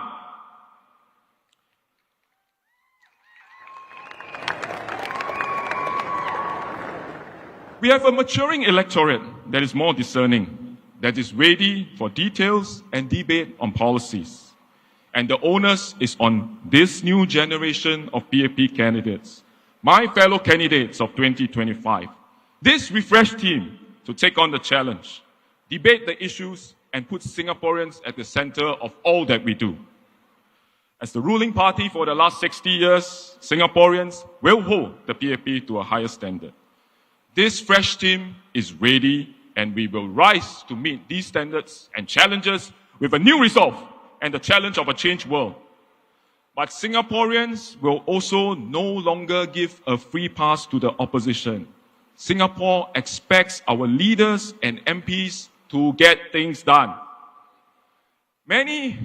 We have a maturing electorate that is more discerning, that is ready for details and debate on policies. And the onus is on this new generation of PAP candidates, my fellow candidates of 2025, this refreshed team to take on the challenge, debate the issues, and put Singaporeans at the center of all that we do. As the ruling party for the last 60 years, Singaporeans will hold the PAP to a higher standard. This fresh team is ready, and we will rise to meet these standards and challenges with a new resolve and the challenge of a changed world. But Singaporeans will also no longer give a free pass to the opposition. Singapore expects our leaders and MPs to get things done. Many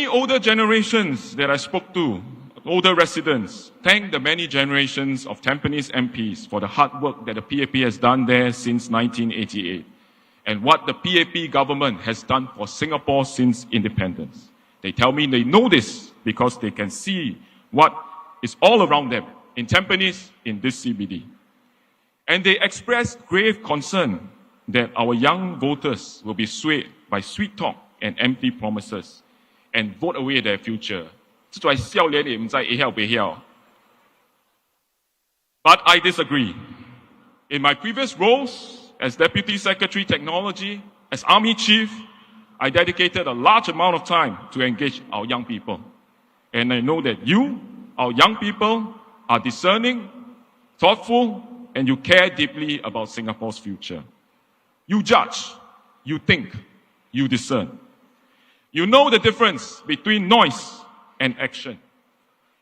older generations that I spoke to older residents, thank the many generations of Tampines MPs for the hard work that the PAP has done there since 1988 and what the PAP government has done for Singapore since independence. They tell me they know this because they can see what is all around them in Tampines, in this CBD. And they express grave concern that our young voters will be swayed by sweet talk and empty promises and vote away their future. But I disagree. In my previous roles as Deputy Secretary Technology, as Army Chief, I dedicated a large amount of time to engage our young people. And I know that you, our young people, are discerning, thoughtful, and you care deeply about Singapore's future. You judge, you think, you discern. You know the difference between noise and action.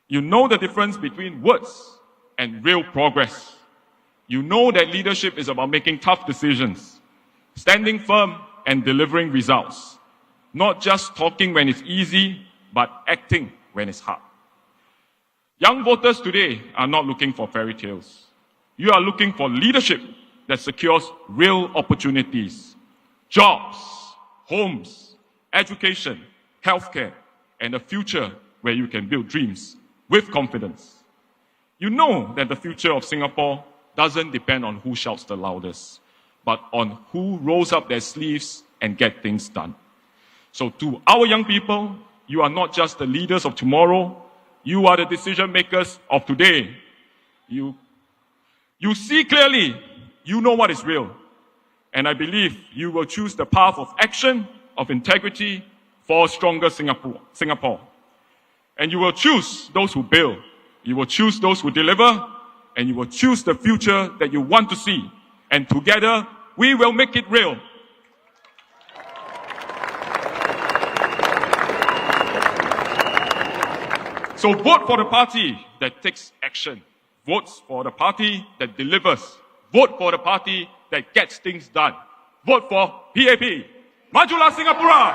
You know the difference between words and real progress. You know that leadership is about making tough decisions, standing firm and delivering results. Not just talking when it's easy, but acting when it's hard. Young voters today are not looking for fairy tales. You are looking for leadership that secures real opportunities, jobs, homes, education, healthcare, and a future where you can build dreams with confidence. You know that the future of Singapore doesn't depend on who shouts the loudest, but on who rolls up their sleeves and get things done. So to our young people, you are not just the leaders of tomorrow, you are the decision makers of today. You see clearly, you know what is real. And I believe you will choose the path of action, of integrity for a stronger Singapore. And you will choose those who build. You will choose those who deliver. And you will choose the future that you want to see. And together, we will make it real. So vote for the party that takes action. Vote for the party that delivers. Vote for the party that gets things done. Vote for PAP. Majulah Singapura!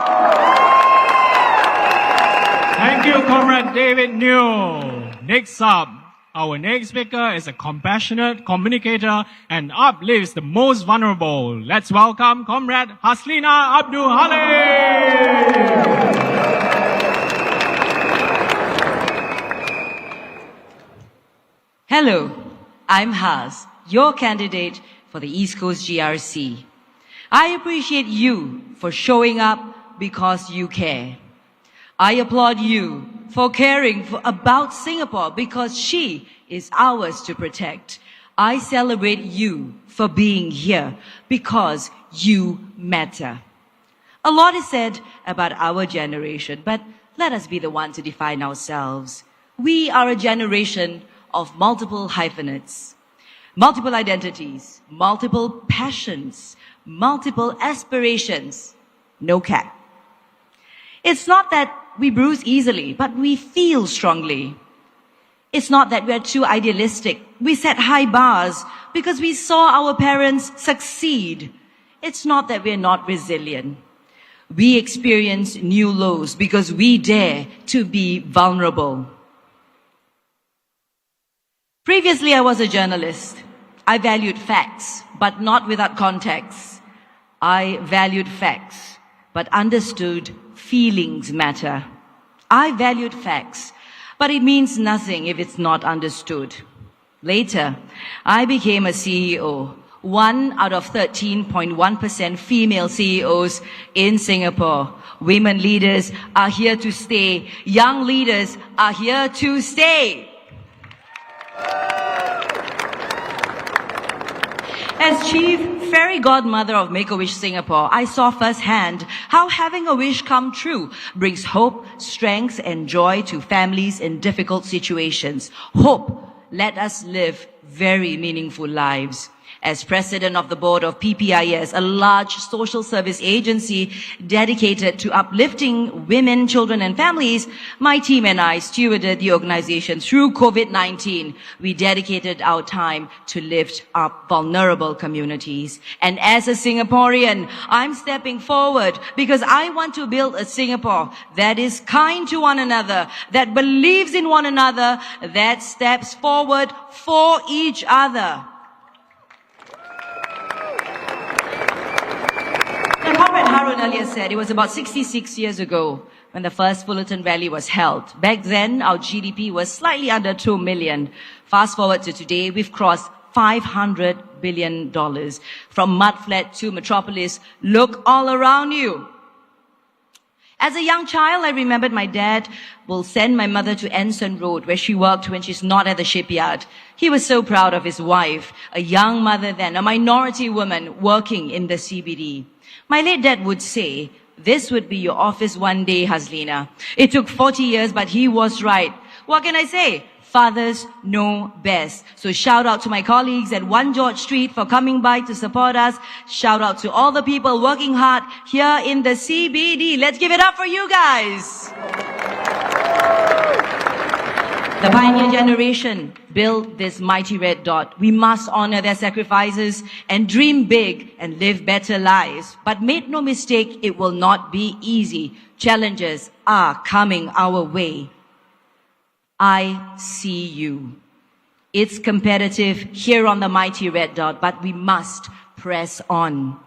Thank you, Comrade David New. Next up, our next speaker is a compassionate communicator and uplifts the most vulnerable. Let's welcome Comrade Hassina Abdul Hal. Hello, I'm Haz, your candidate for the East Coast GRC. I appreciate you for showing up because you care. I applaud you for caring about Singapore because she is ours to protect. I celebrate you for being here because you matter. A lot is said about our generation, but let us be the one to define ourselves. We are a generation of multiple hyphenates, multiple identities, multiple passions, multiple aspirations, no cap. It's not that we bruise easily, but we feel strongly. It's not that we're too idealistic. We set high bars because we saw our parents succeed. It's not that we're not resilient. We experience new lows because we dare to be vulnerable. Previously, I was a journalist. I valued facts, but not without context. I valued facts, but understood feelings matter. I valued facts, but it means nothing if it's not understood. Later, I became a CEO, 1 out of 13.1% female CEOs in Singapore. Women leaders are here to stay. Young leaders are here to stay. As Chief Fairy Godmother of Make-A-Wish Singapore, I saw firsthand how having a wish come true brings hope, strength, and joy to families in difficult situations. Hope let us live very meaningful lives. As president of the board of PPIS, a large social service agency dedicated to uplifting women, children, and families, my team and I stewarded the organization through COVID-19. We dedicated our time to lift up vulnerable communities. And as a Singaporean, I'm stepping forward because I want to build a Singapore that is kind to one another, that believes in one another, that steps forward for each other. Now, Comrade Harun earlier said it was about 66 years ago when the first Fullerton Rally was held. Back then, our GDP was slightly under 2 million. Fast forward to today, we've crossed $500 billion. From mudflat to metropolis, look all around you. As a young child, I remembered my dad will send my mother to Anson Road, where she worked when she's not at the shipyard. He was so proud of his wife, a young mother then, a minority woman working in the CBD. My late dad would say, "This would be your office one day, Haslina." It took 40 years, but he was right. What can I say? Fathers know best. So shout out to my colleagues at 1 George Street for coming by to support us. Shout out to all the people working hard here in the CBD. Let's give it up for you guys. The pioneer generation built this mighty red dot. We must honor their sacrifices and dream big and live better lives. But make no mistake, it will not be easy. Challenges are coming our way. I see you. It's competitive here on the mighty red dot, but we must press on.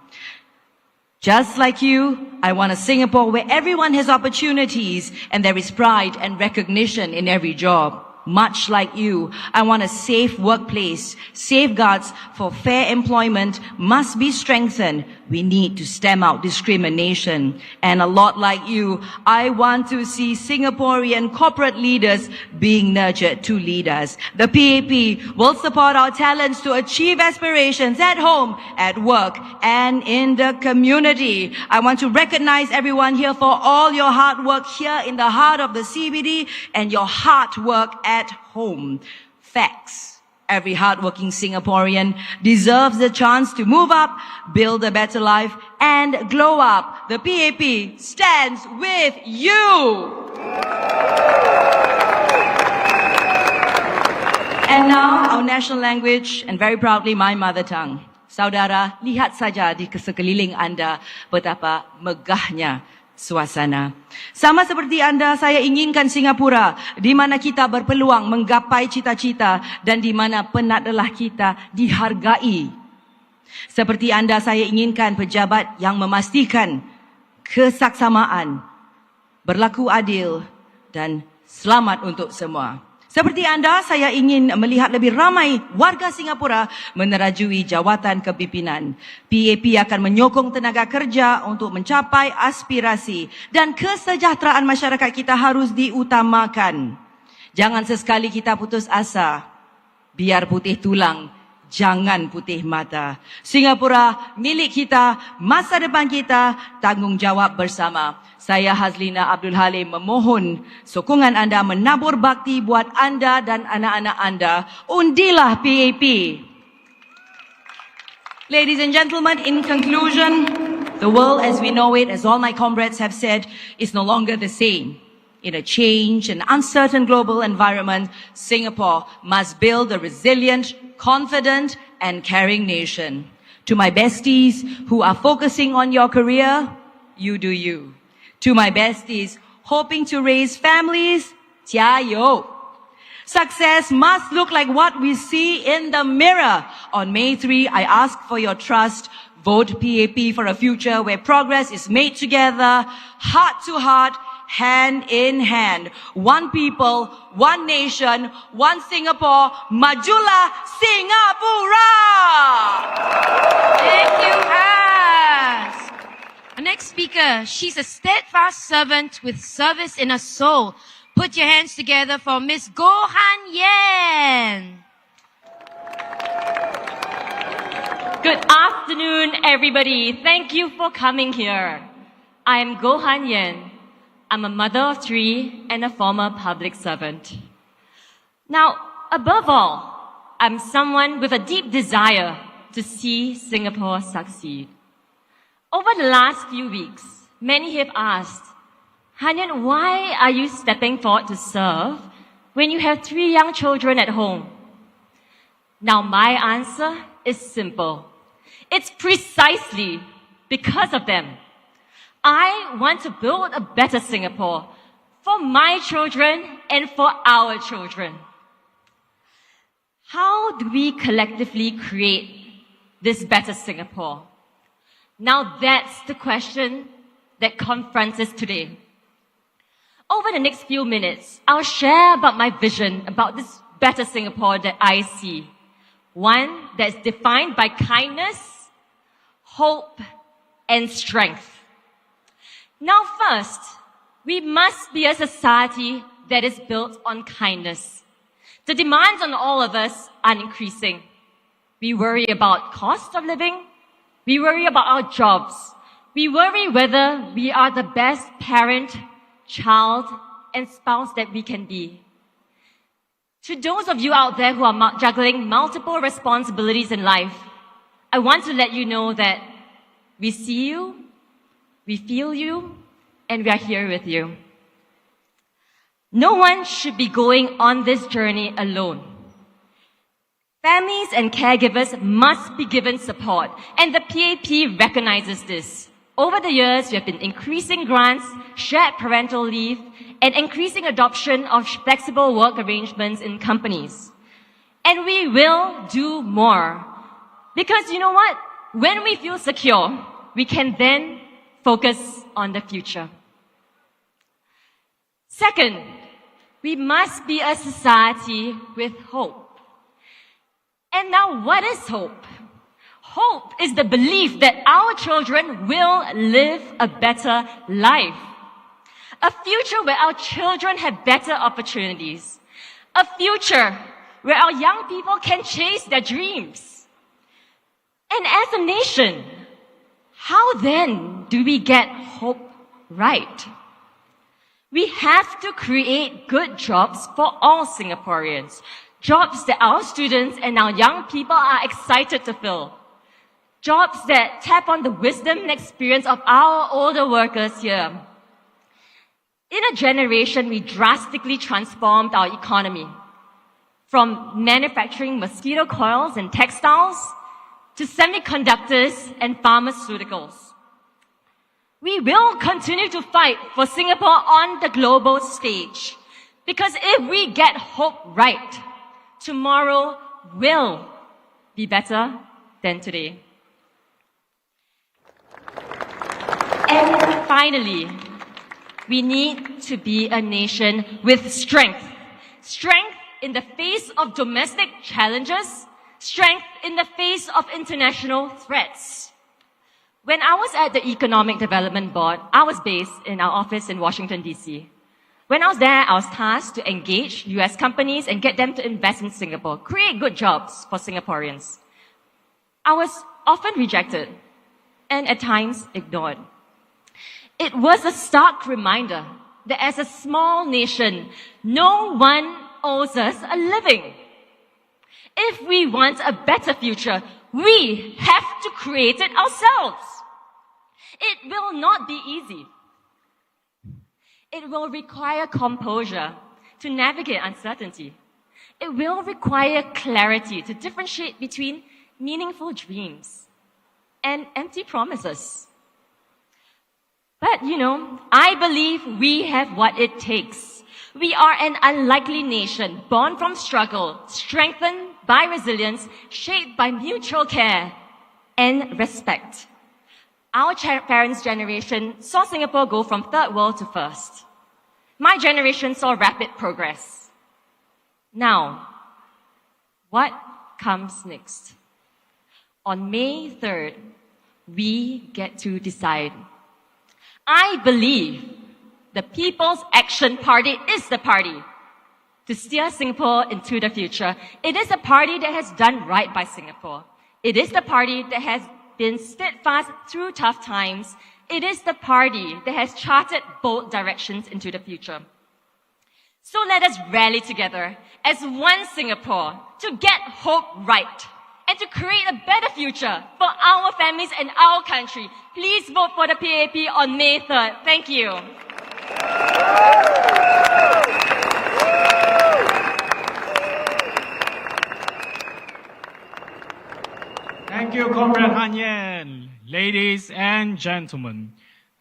Just like you, I want a Singapore where everyone has opportunities and there is pride and recognition in every job. Much like you, I want a safe workplace. Safeguards for fair employment must be strengthened. We need to stem out discrimination. And a lot like you, I want to see Singaporean corporate leaders being nurtured to lead us. The PAP will support our talents to achieve aspirations at home, at work, and in the community. I want to recognize everyone here for all your hard work here in the heart of the CBD and your hard work at home. Facts. Every hardworking Singaporean deserves the chance to move up, build a better life, and glow up. The PAP stands with you. And now, our national language, and very proudly my mother tongue. Saudara, lihat saja di sekeliling Anda betapa megahnya suasana. Sama seperti Anda, saya inginkan Singapura di mana kita berpeluang menggapai cita-cita dan di mana penat lelah kita dihargai. Seperti Anda, saya inginkan pejabat yang memastikan kesaksamaan, berlaku adil dan selamat untuk semua. Seperti Anda, saya ingin melihat lebih ramai warga Singapura menerajui jawatan kepimpinan. PAP akan menyokong tenaga kerja untuk mencapai aspirasi dan kesejahteraan masyarakat kita harus diutamakan. Jangan sesekali kita putus asa. Biar putih tulang, jangan putih mata. Singapura milik kita, masa depan kita, tanggungjawab bersama. Saya Hassina Abdul Hal memohon sokongan anda, menabur bakti buat anda dan anak-anak anda. Undilah PAP. Ladies and gentlemen, in conclusion, the world as we know it, as all my comrades have said, is no longer the same. In a changed and uncertain global environment, Singapore must build a resilient, confident and caring nation. To my besties who are focusing on your career, you do you. To my besties hoping to raise families, 加油! Success must look like what we see in the mirror. On May 3, I ask for your trust. Vote PAP for a future where progress is made together, heart to heart, hand in hand. One people, one nation, one Singapore. Majulah Singapura! Thank you, Has. Our next speaker, she's a steadfast servant with service in her soul. Put your hands together for Miss Gohan Yen. Good afternoon, everybody. Thank you for coming here. I'm Gohan Yen. I'm a mother of 3 and a former public servant. Now, above all, I'm someone with a deep desire to see Singapore succeed. Over the last few weeks, many have asked, Han Yen, why are you stepping forward to serve when you have 3 young children at home? Now, my answer is simple. It's precisely because of them. I want to build a better Singapore for my children and for our children. How do we collectively create this better Singapore? Now that's the question that confronts us today. Over the next few minutes, I'll share about my vision about this better Singapore that I see. One that's defined by kindness, hope, and strength. Now first, we must be a society that is built on kindness. The demands on all of us are increasing. We worry about cost of living. We worry about our jobs. We worry whether we are the best parent, child, and spouse that we can be. To those of you out there who are juggling multiple responsibilities in life, I want to let you know that we see you, we feel you, and we are here with you. No one should be going on this journey alone. Families and caregivers must be given support, and the PAP recognizes this. Over the years, we have been increasing grants, shared parental leave, and increasing adoption of flexible work arrangements in companies. And we will do more. Because you know what? When we feel secure, we can then focus on the future. Second, we must be a society with hope. And now, what is hope? Hope is the belief that our children will live a better life. A future where our children have better opportunities. A future where our young people can chase their dreams. And as a nation, how then do we get hope right? We have to create good jobs for all Singaporeans. Jobs that our students and our young people are excited to fill. Jobs that tap on the wisdom and experience of our older workers here. In a generation, we drastically transformed our economy. From manufacturing mosquito coils and textiles to semiconductors and pharmaceuticals. We will continue to fight for Singapore on the global stage. Because if we get hope right, tomorrow will be better than today. And finally, we need to be a nation with strength. Strength in the face of domestic challenges. Strength in the face of international threats. When I was at the Economic Development Board, I was based in our office in Washington, D.C. When I was there, I was tasked to engage US companies and get them to invest in Singapore, create good jobs for Singaporeans. I was often rejected and at times ignored. It was a stark reminder that as a small nation, no one owes us a living. If we want a better future, we have to create it ourselves. It will not be easy. It will require composure to navigate uncertainty. It will require clarity to differentiate between meaningful dreams and empty promises. But, I believe we have what it takes. We are an unlikely nation, born from struggle, strengthened by resilience, shaped by mutual care and respect. Our parents' generation saw Singapore go from third world to first. My generation saw rapid progress. Now, what comes next? On May 3rd, we get to decide. I believe the People's Action Party is the party to steer Singapore into the future. It is a party that has done right by Singapore. It is the party that has been steadfast through tough times. It is the party that has charted bold directions into the future. So let us rally together as one Singapore to get hope right and to create a better future for our families and our country. Please vote for the PAP on May 3rd. Thank you. Thank you, Comrade Han Yen. Ladies and gentlemen,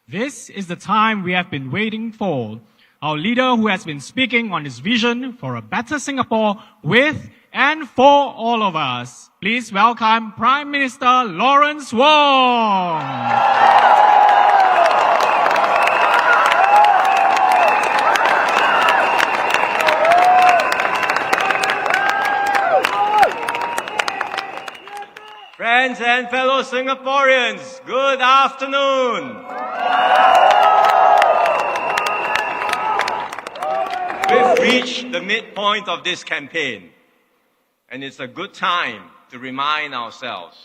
this is the time we have been waiting for. Our leader who has been speaking on his vision for a better Singapore with and for all of us. Please welcome Prime Minister Lawrence Wong. Friends and fellow Singaporeans, good afternoon. We've reached the midpoint of this campaign, and it's a good time to remind ourselves,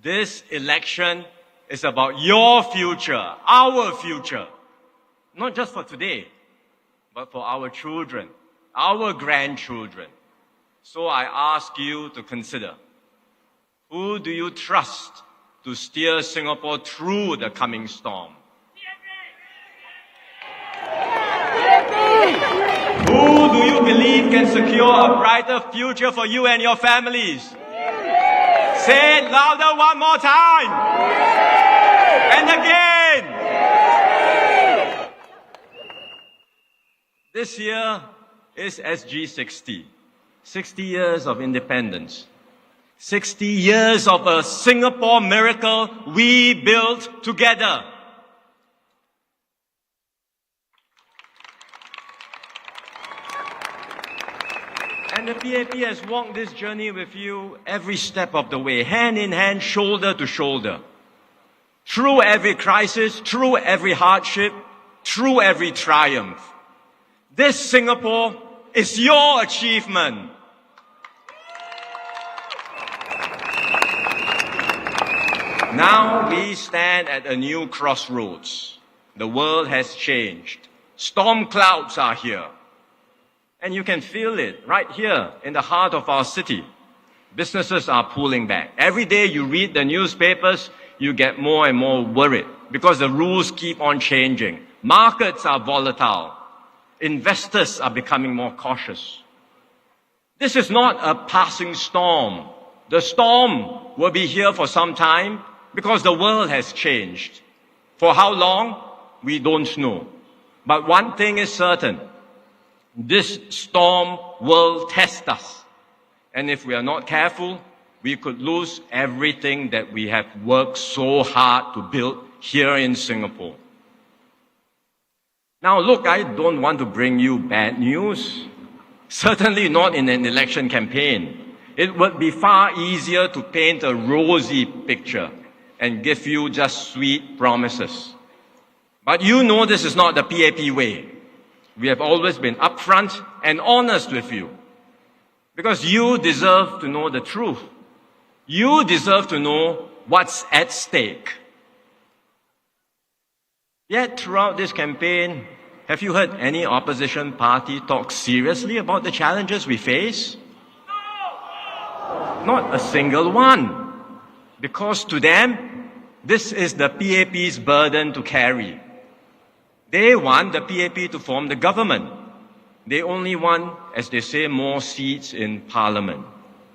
this election is about your future, our future, not just for today, but for our children, our grandchildren. So I ask you to consider, who do you trust to steer Singapore through the coming storm? Who do you believe can secure a brighter future for you and your families? Say it louder one more time. And again. This year is SG60. 60 years of independence. 60 years of a Singapore miracle we built together. And the PAP has walked this journey with you every step of the way, hand in hand, shoulder to shoulder. Through every crisis, through every hardship, through every triumph. This Singapore is your achievement. Now we stand at a new crossroads. The world has changed. Storm clouds are here. And you can feel it right here in the heart of our city. Businesses are pulling back. Every day you read the newspapers, you get more and more worried because the rules keep on changing. Markets are volatile. Investors are becoming more cautious. This is not a passing storm. The storm will be here for some time because the world has changed. For how long? We don't know. But one thing is certain. This storm will test us. And if we are not careful, we could lose everything that we have worked so hard to build here in Singapore. Now look, I don't want to bring you bad news. Certainly not in an election campaign. It would be far easier to paint a rosy picture and give you just sweet promises. But you know this is not the PAP way. We have always been upfront and honest with you. Because you deserve to know the truth. You deserve to know what's at stake. Yet throughout this campaign, have you heard any opposition party talk seriously about the challenges we face? Not a single one. Because to them, this is the PAP's burden to carry. They want the PAP to form the government. They only want, as they say, more seats in Parliament.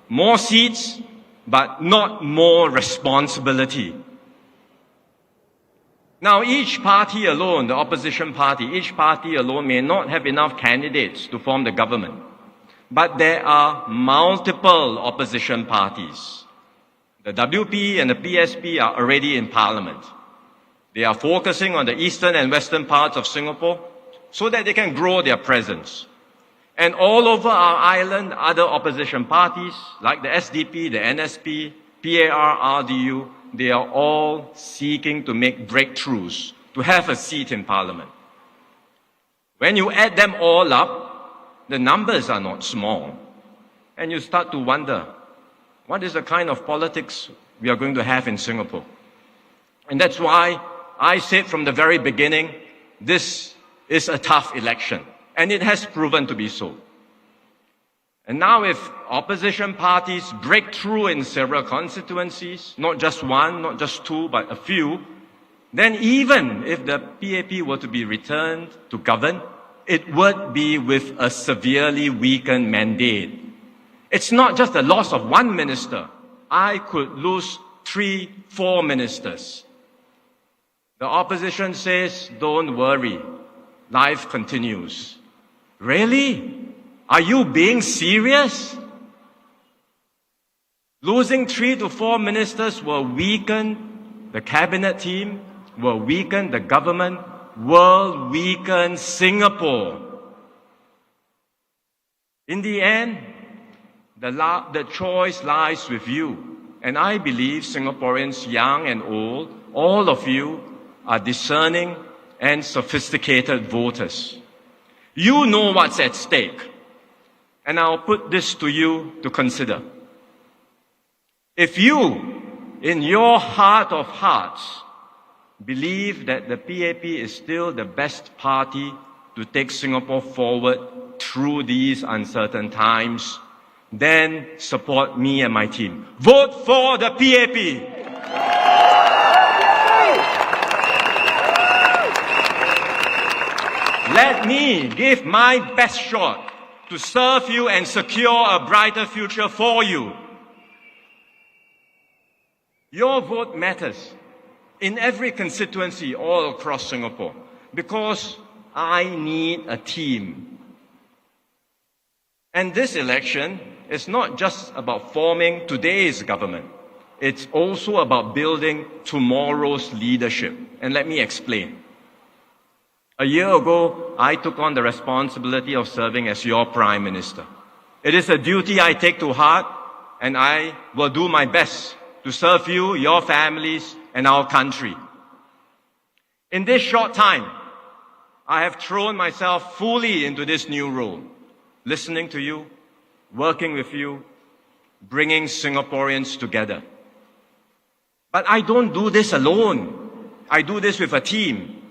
More seats, but not more responsibility. Now, each party alone, the opposition party, each party alone may not have enough candidates to form the government. But there are multiple opposition parties. The WP and the PSP are already in Parliament. They are focusing on the eastern and western parts of Singapore so that they can grow their presence. And all over our island, other opposition parties like the SDP, the NSP, PAR, RDU, they are all seeking to make breakthroughs to have a seat in Parliament. When you add them all up, the numbers are not small. And you start to wonder, what is the kind of politics we are going to have in Singapore? And that's why I said from the very beginning, this is a tough election. And it has proven to be so. And now if opposition parties break through in several constituencies, not just one, not just two, but a few, then even if the PAP were to be returned to govern, it would be with a severely weakened mandate. It's not just the loss of one minister. I could lose 3, 4 ministers. The opposition says, don't worry, life continues. Really? Are you being serious? Losing 3 to 4 ministers will weaken the cabinet team, will weaken the government, will weaken Singapore. In the end, the choice lies with you. And I believe Singaporeans, young and old, all of you are discerning and sophisticated voters. You know what's at stake. And I'll put this to you to consider. If you, in your heart of hearts, believe that the PAP is still the best party to take Singapore forward through these uncertain times, then support me and my team. Vote for the PAP! Let me give my best shot to serve you and secure a brighter future for you. Your vote matters in every constituency all across Singapore because I need a team. And this election is not just about forming today's government. It's also about building tomorrow's leadership. And let me explain. A year ago, I took on the responsibility of serving as your Prime Minister. It is a duty I take to heart, and I will do my best to serve you, your families, and our country. In this short time, I have thrown myself fully into this new role, listening to you, working with you, bringing Singaporeans together. But I don't do this alone. I do this with a team.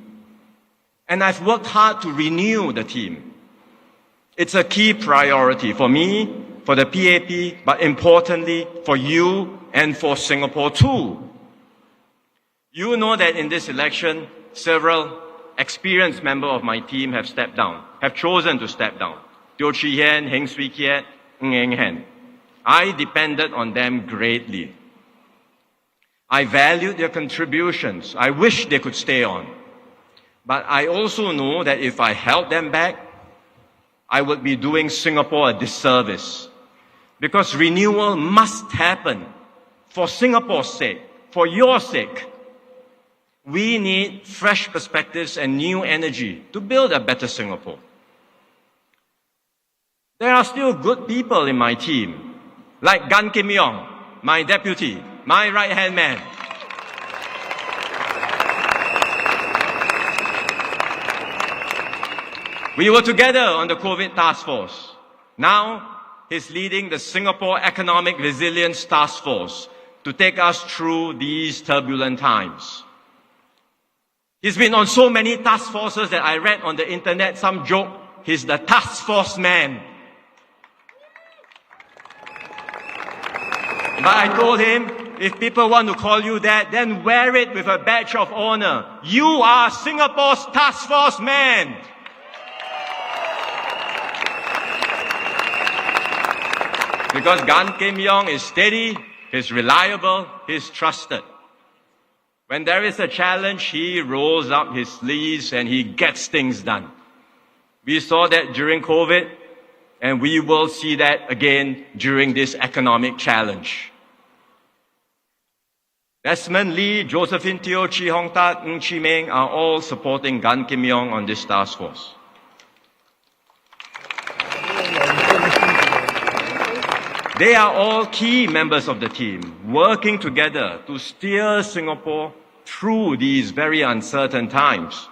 And I've worked hard to renew the team. It's a key priority for me, for the PAP, but importantly for you and for Singapore too. You know that in this election, several experienced members of my team have stepped down, have chosen to step down. Teo Chee Hean, Heng Swee Keat, Ng Eng Hen. I depended on them greatly. I valued their contributions. I wish they could stay on. But I also know that if I held them back, I would be doing Singapore a disservice. Because renewal must happen for Singapore's sake, for your sake. We need fresh perspectives and new energy to build a better Singapore. There are still good people in my team, like Gan Kim Yong, my deputy, my right-hand man. We were together on the COVID task force. Now, he's leading the Singapore Economic Resilience Task Force to take us through these turbulent times. He's been on so many task forces that I read on the internet some joke, he's the task force man. But I told him, if people want to call you that, then wear it with a badge of honor. You are Singapore's task force man. Because Gan Kim Yong is steady, he's reliable, he's trusted. When there is a challenge, he rolls up his sleeves and he gets things done. We saw that during COVID, and we will see that again during this economic challenge. Desmond Lee, Josephine Teo, Chee Hong Tat, Ng Chee Meng are all supporting Gan Kim Yong on this task force. They are all key members of the team, working together to steer Singapore through these very uncertain times.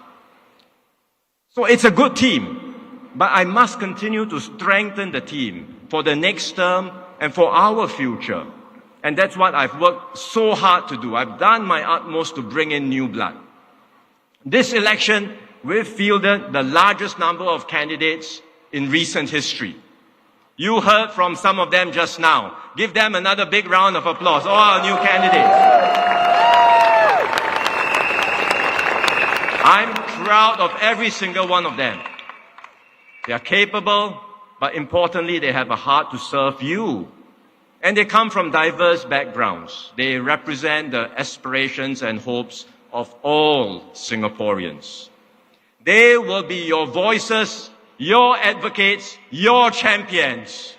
So it's a good team, but I must continue to strengthen the team for the next term and for our future. And that's what I've worked so hard to do. I've done my utmost to bring in new blood. This election, we've fielded the largest number of candidates in recent history. You heard from some of them just now. Give them another big round of applause, all our new candidates. I'm proud of every single one of them. They are capable, but importantly, they have a heart to serve you. And they come from diverse backgrounds. They represent the aspirations and hopes of all Singaporeans. They will be your voices, your advocates, your champions.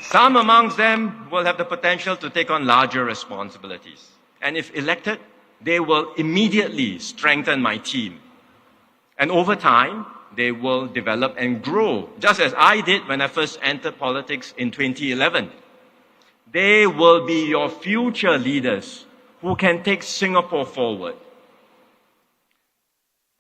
Some amongst them will have the potential to take on larger responsibilities. And if elected, they will immediately strengthen my team. And over time, they will develop and grow, just as I did when I first entered politics in 2011. They will be your future leaders who can take Singapore forward.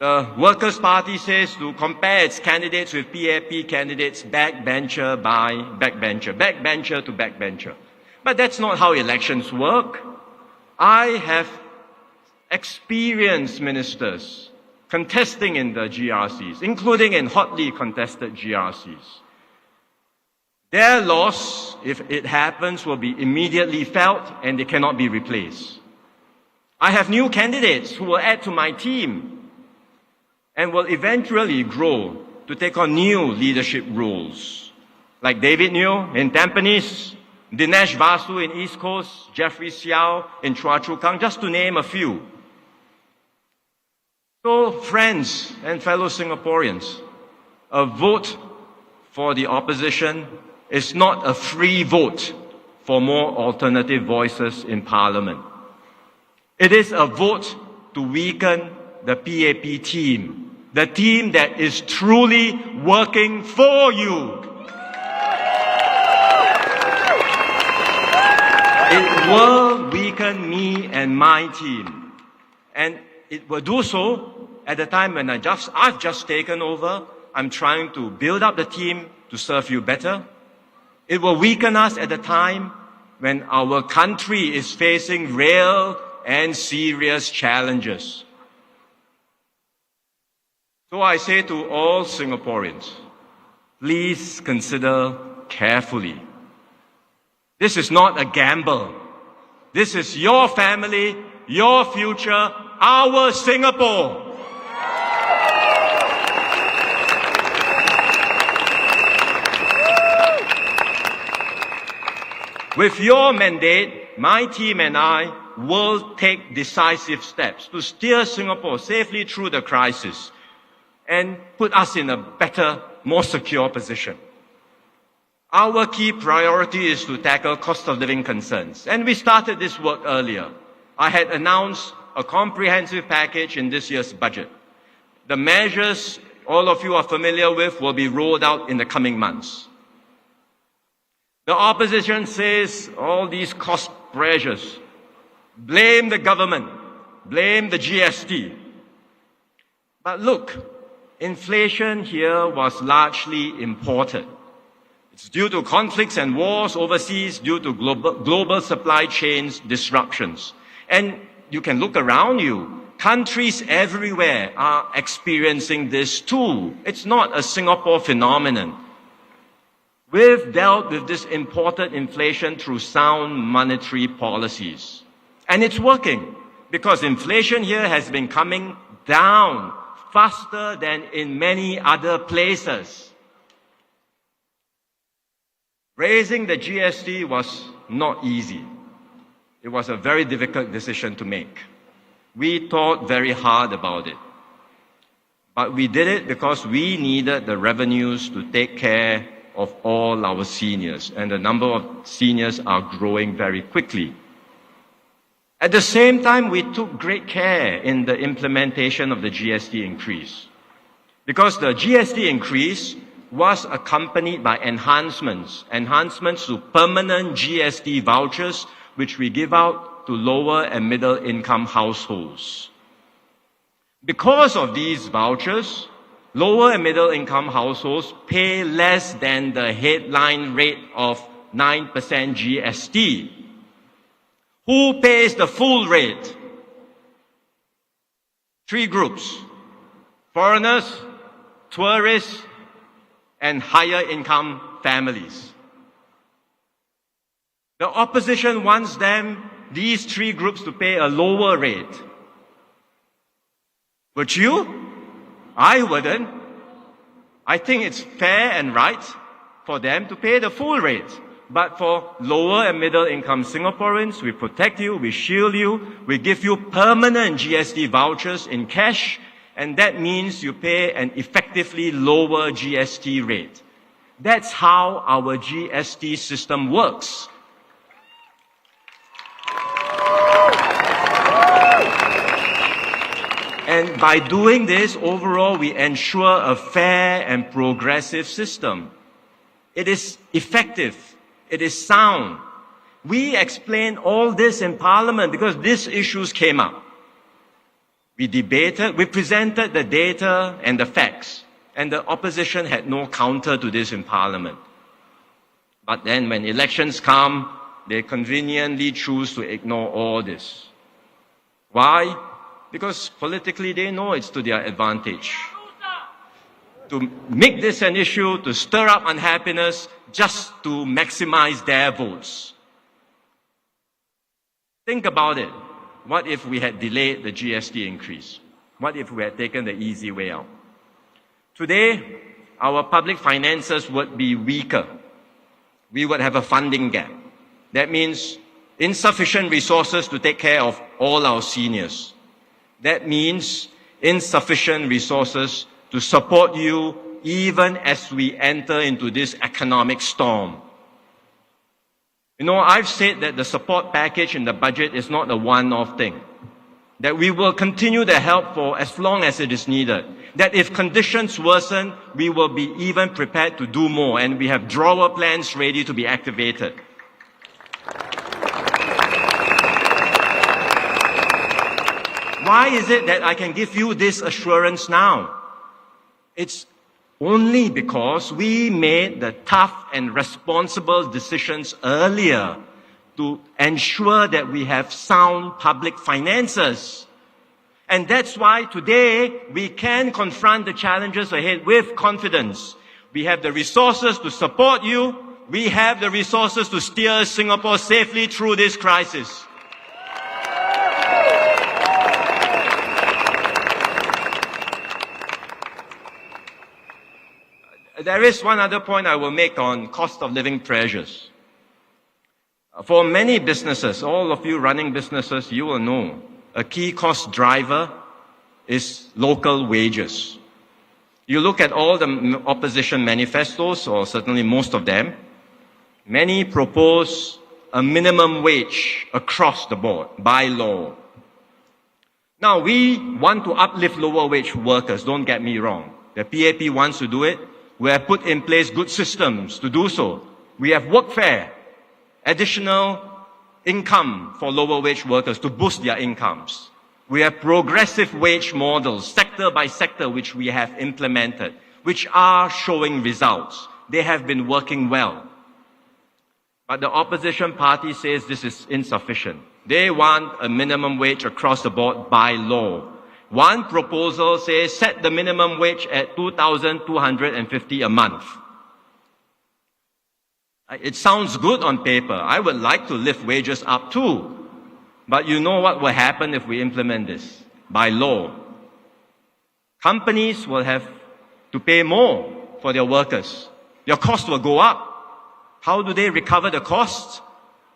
The Workers' Party says to compare its candidates with PAP candidates backbencher by backbencher, backbencher to backbencher. But that's not how elections work. I have experienced ministers contesting in the GRCs, including in hotly contested GRCs. Their loss, if it happens, will be immediately felt and they cannot be replaced. I have new candidates who will add to my team and will eventually grow to take on new leadership roles, like David Neo in Tampines, Dinesh Vasu in East Coast, Jeffrey Xiao in Choa Chu Kang, just to name a few. So, friends and fellow Singaporeans, a vote for the opposition is not a free vote for more alternative voices in Parliament. It is a vote to weaken the PAP team, the team that is truly working for you. It will weaken me and my team. And it will do so at the time when I've just taken over. I'm trying to build up the team to serve you better. It will weaken us at the time when our country is facing real and serious challenges. So I say to all Singaporeans, please consider carefully. This is not a gamble. This is your family, your future, our Singapore. With your mandate, my team and I will take decisive steps to steer Singapore safely through the crisis and put us in a better, more secure position. Our key priority is to tackle cost of living concerns, and we started this work earlier. I had announced a comprehensive package in this year's budget. The measures all of you are familiar with will be rolled out in the coming months. The opposition says all these cost pressures, blame the government, blame the GST. But look, inflation here was largely imported. It's due to conflicts and wars overseas, due to global supply chains disruptions. And you can look around you. Countries everywhere are experiencing this too. It's not a Singapore phenomenon. We've dealt with this imported inflation through sound monetary policies. And it's working because inflation here has been coming down faster than in many other places. Raising the GST was not easy. It was a very difficult decision to make. We thought very hard about it. But we did it because we needed the revenues to take care of all our seniors, and the number of seniors are growing very quickly. At the same time, we took great care in the implementation of the GST increase, because the GST increase was accompanied by enhancements to permanent GST vouchers, which we give out to lower and middle income households. Because of these vouchers, lower and middle income households pay less than the headline rate of 9% GST. Who pays the full rate? Three groups: foreigners, tourists, and higher income families. The opposition wants these three groups to pay a lower rate. Would you? I wouldn't. I think it's fair and right for them to pay the full rate. But for lower and middle income Singaporeans, we protect you, we shield you, we give you permanent GST vouchers in cash, and that means you pay an effectively lower GST rate. That's how our GST system works. And by doing this, overall, we ensure a fair and progressive system. It is effective. It is sound. We explained all this in Parliament because these issues came up. We debated, we presented the data and the facts, and the opposition had no counter to this in Parliament. But then when elections come, they conveniently choose to ignore all this. Why? Because politically they know it's to their advantage. To make this an issue, to stir up unhappiness, just to maximize their votes. Think about it. What if we had delayed the GST increase? What if we had taken the easy way out? Today, our public finances would be weaker. We would have a funding gap. That means insufficient resources to take care of all our seniors. That means insufficient resources to support you even as we enter into this economic storm. You know, I've said that the support package in the budget is not a one-off thing. That we will continue the help for as long as it is needed. That if conditions worsen, we will be even prepared to do more, and we have drawer plans ready to be activated. Why is it that I can give you this assurance now? It's only because we made the tough and responsible decisions earlier to ensure that we have sound public finances. And that's why today we can confront the challenges ahead with confidence. We have the resources to support you. We have the resources to steer Singapore safely through this crisis. There is one other point I will make on cost of living pressures. For many businesses, all of you running businesses, you will know, a key cost driver is local wages. You look at all the opposition manifestos, or certainly most of them, many propose a minimum wage across the board by law. Now, we want to uplift lower wage workers, don't get me wrong. The PAP wants to do it. We have put in place good systems to do so. We have workfare, additional income for lower wage workers to boost their incomes. We have progressive wage models, sector by sector, which we have implemented, which are showing results. They have been working well. But the opposition party says this is insufficient. They want a minimum wage across the board by law. One proposal says set the minimum wage at 2,250 a month. It sounds good on paper. I would like to lift wages up too. But you know what will happen if we implement this? By law. Companies will have to pay more for their workers. Their costs will go up. How do they recover the costs?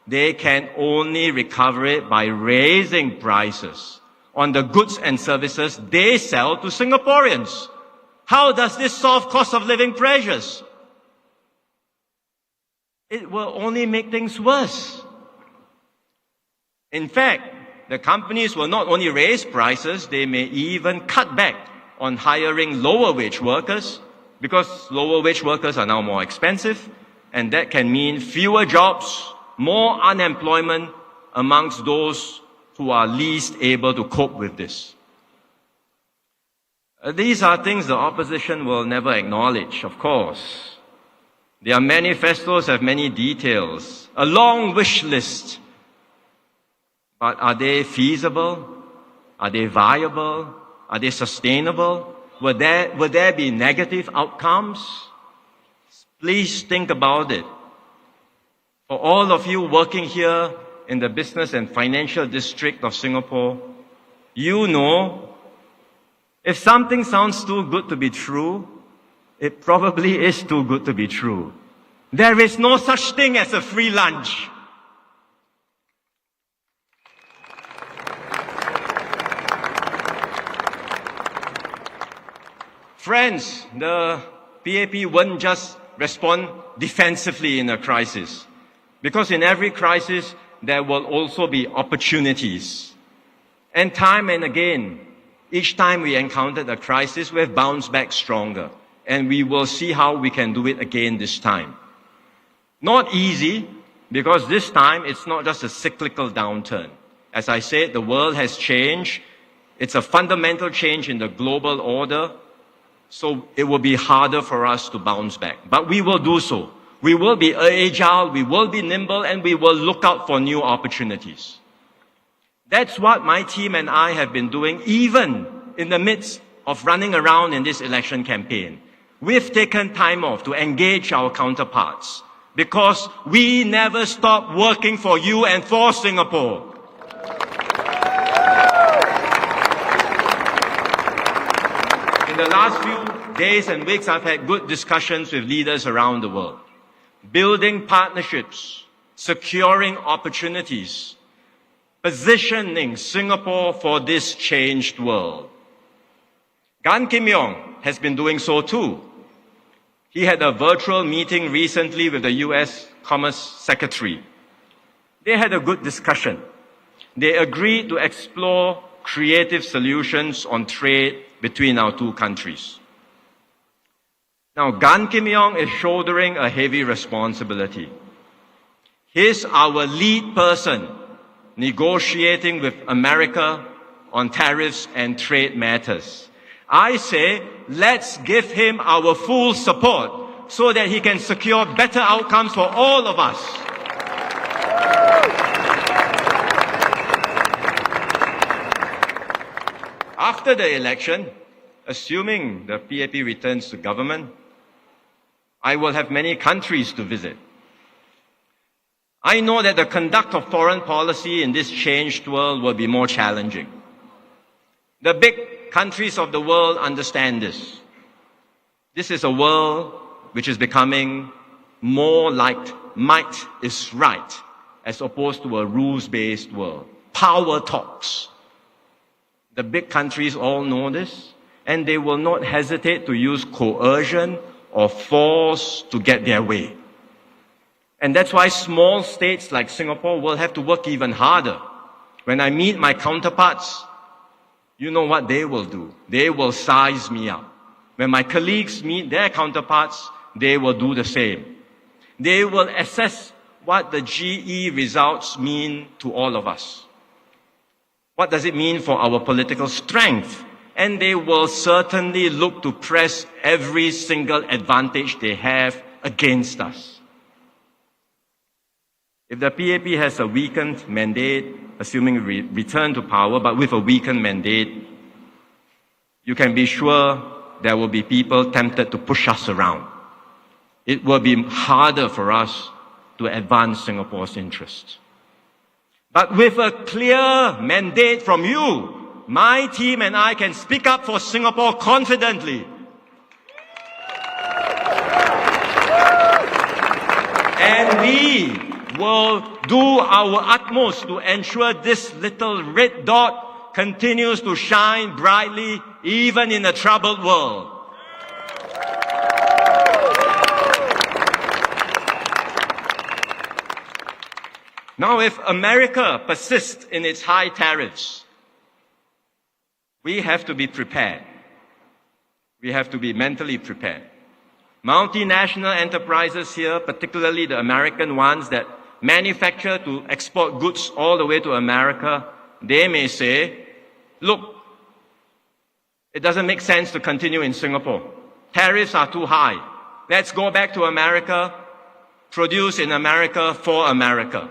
They can only recover it by raising prices on the goods and services they sell to Singaporeans. How does this solve cost of living pressures? It will only make things worse. In fact, the companies will not only raise prices, they may even cut back on hiring lower wage workers, because lower wage workers are now more expensive, and that can mean fewer jobs, more unemployment amongst those who are least able to cope with this. These are things the opposition will never acknowledge, of course. Their manifestos have many details, a long wish list. But are they feasible? Are they viable? Are they sustainable? Will there be negative outcomes? Please think about it. For all of you working here in the business and financial district of Singapore, you know, if something sounds too good to be true, it probably is too good to be true. There is no such thing as a free lunch. Friends, the PAP won't just respond defensively in a crisis. Because in every crisis, there will also be opportunities. And time and again, each time we encountered a crisis, we have bounced back stronger. And we will see how we can do it again this time. Not easy, because this time it's not just a cyclical downturn. As I said, the world has changed. It's a fundamental change in the global order. So it will be harder for us to bounce back. But we will do so. We will be agile, we will be nimble, and we will look out for new opportunities. That's what my team and I have been doing, even in the midst of running around in this election campaign. We've taken time off to engage our counterparts because we never stop working for you and for Singapore. In the last few days and weeks, I've had good discussions with leaders around the world. Building partnerships, securing opportunities, positioning Singapore for this changed world. Gan Kim Yong has been doing so too. He had a virtual meeting recently with the US Commerce Secretary. They had a good discussion. They agreed to explore creative solutions on trade between our two countries. Now, Gan Kim Yong is shouldering a heavy responsibility. He's our lead person negotiating with America on tariffs and trade matters. I say, let's give him our full support so that he can secure better outcomes for all of us. After the election, assuming the PAP returns to government, I will have many countries to visit. I know that the conduct of foreign policy in this changed world will be more challenging. The big countries of the world understand this. This is a world which is becoming more like might is right as opposed to a rules-based world. Power talks. The big countries all know this, and they will not hesitate to use coercion or force to get their way. And that's why small states like Singapore will have to work even harder. When I meet my counterparts, you know what they will do. They will size me up. When my colleagues meet their counterparts, they will do the same. They will assess what the GE results mean to all of us. What does it mean for our political strength? And they will certainly look to press every single advantage they have against us. If the PAP has a weakened mandate, assuming return to power, but with a weakened mandate, you can be sure there will be people tempted to push us around. It will be harder for us to advance Singapore's interests. But with a clear mandate from you, my team and I can speak up for Singapore confidently. And we will do our utmost to ensure this little red dot continues to shine brightly even in a troubled world. Now, if America persists in its high tariffs, we have to be prepared. We have to be mentally prepared. Multinational enterprises here, particularly the American ones that manufacture to export goods all the way to America, they may say, look, it doesn't make sense to continue in Singapore. Tariffs are too high. Let's go back to America, produce in America for America,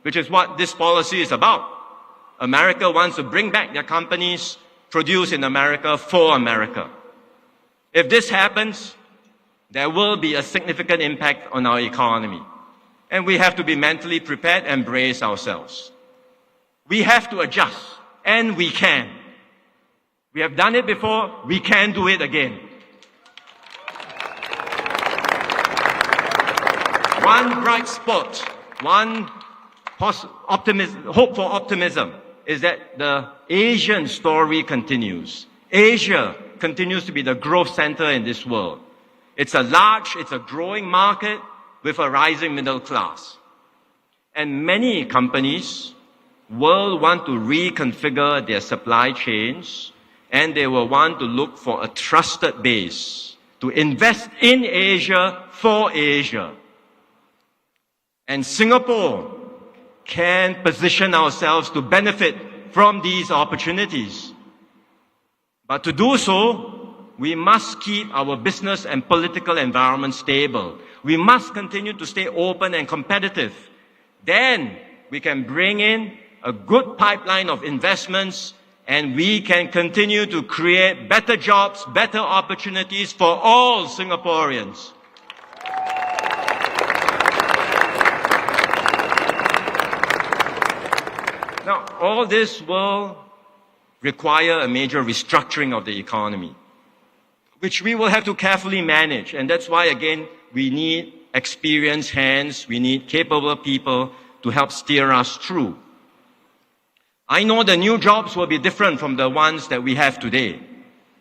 which is what this policy is about. America wants to bring back their companies, produce in America for America. If this happens, there will be a significant impact on our economy. And we have to be mentally prepared and brace ourselves. We have to adjust, and we can. We have done it before, we can do it again. One bright spot, one hope for optimism is that the Asian story continues. Asia continues to be the growth center in this world. It's a growing market with a rising middle class. And many companies will want to reconfigure their supply chains, and they will want to look for a trusted base to invest in Asia for Asia. And Singapore can position ourselves to benefit from these opportunities. But to do so, we must keep our business and political environment stable. We must continue to stay open and competitive. Then we can bring in a good pipeline of investments, and we can continue to create better jobs, better opportunities for all Singaporeans. Now, all this will require a major restructuring of the economy, which we will have to carefully manage. And that's why, again, we need experienced hands, we need capable people to help steer us through. I know the new jobs will be different from the ones that we have today.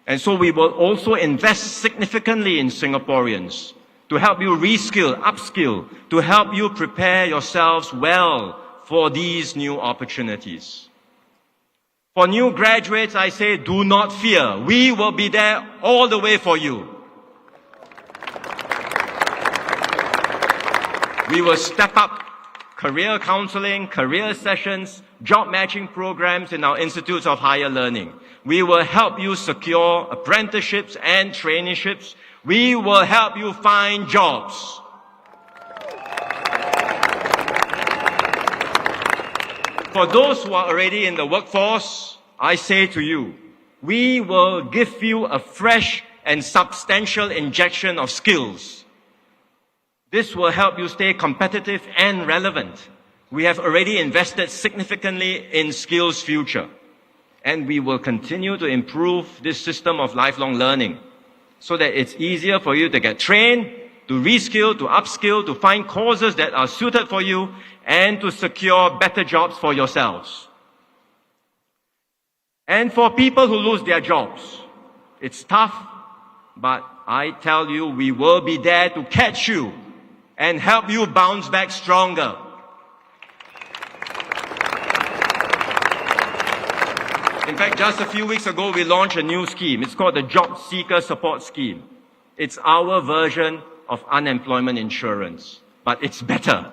And so we will also invest significantly in Singaporeans to help you reskill, upskill, to help you prepare yourselves well for these new opportunities. For new graduates, I say, do not fear. We will be there all the way for you. We will step up career counseling, career sessions, job matching programs in our institutes of higher learning. We will help you secure apprenticeships and traineeships. We will help you find jobs. For those who are already in the workforce, I say to you, we will give you a fresh and substantial injection of skills. This will help you stay competitive and relevant. We have already invested significantly in Skills Future, and we will continue to improve this system of lifelong learning so that it's easier for you to get trained, to reskill, to upskill, to find courses that are suited for you, and to secure better jobs for yourselves. And for people who lose their jobs, it's tough, but I tell you, we will be there to catch you and help you bounce back stronger. In fact, just a few weeks ago, we launched a new scheme. It's called the Job Seeker Support Scheme. It's our version of unemployment insurance, but it's better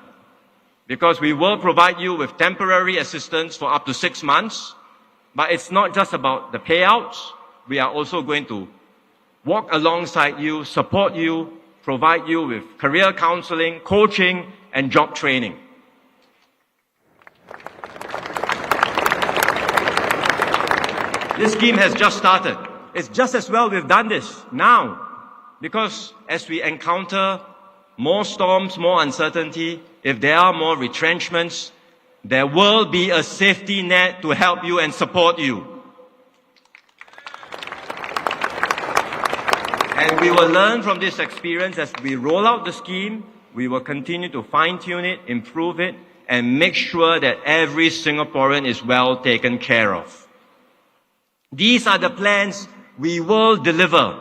because we will provide you with temporary assistance for up to 6 months, but it's not just about the payouts. We are also going to walk alongside you, support you, provide you with career counseling, coaching, and job training. This scheme has just started. It's just as well we've done this now, because as we encounter more storms, more uncertainty, if there are more retrenchments, there will be a safety net to help you and support you. And we will learn from this experience as we roll out the scheme. We will continue to fine-tune it, improve it, and make sure that every Singaporean is well taken care of. These are the plans we will deliver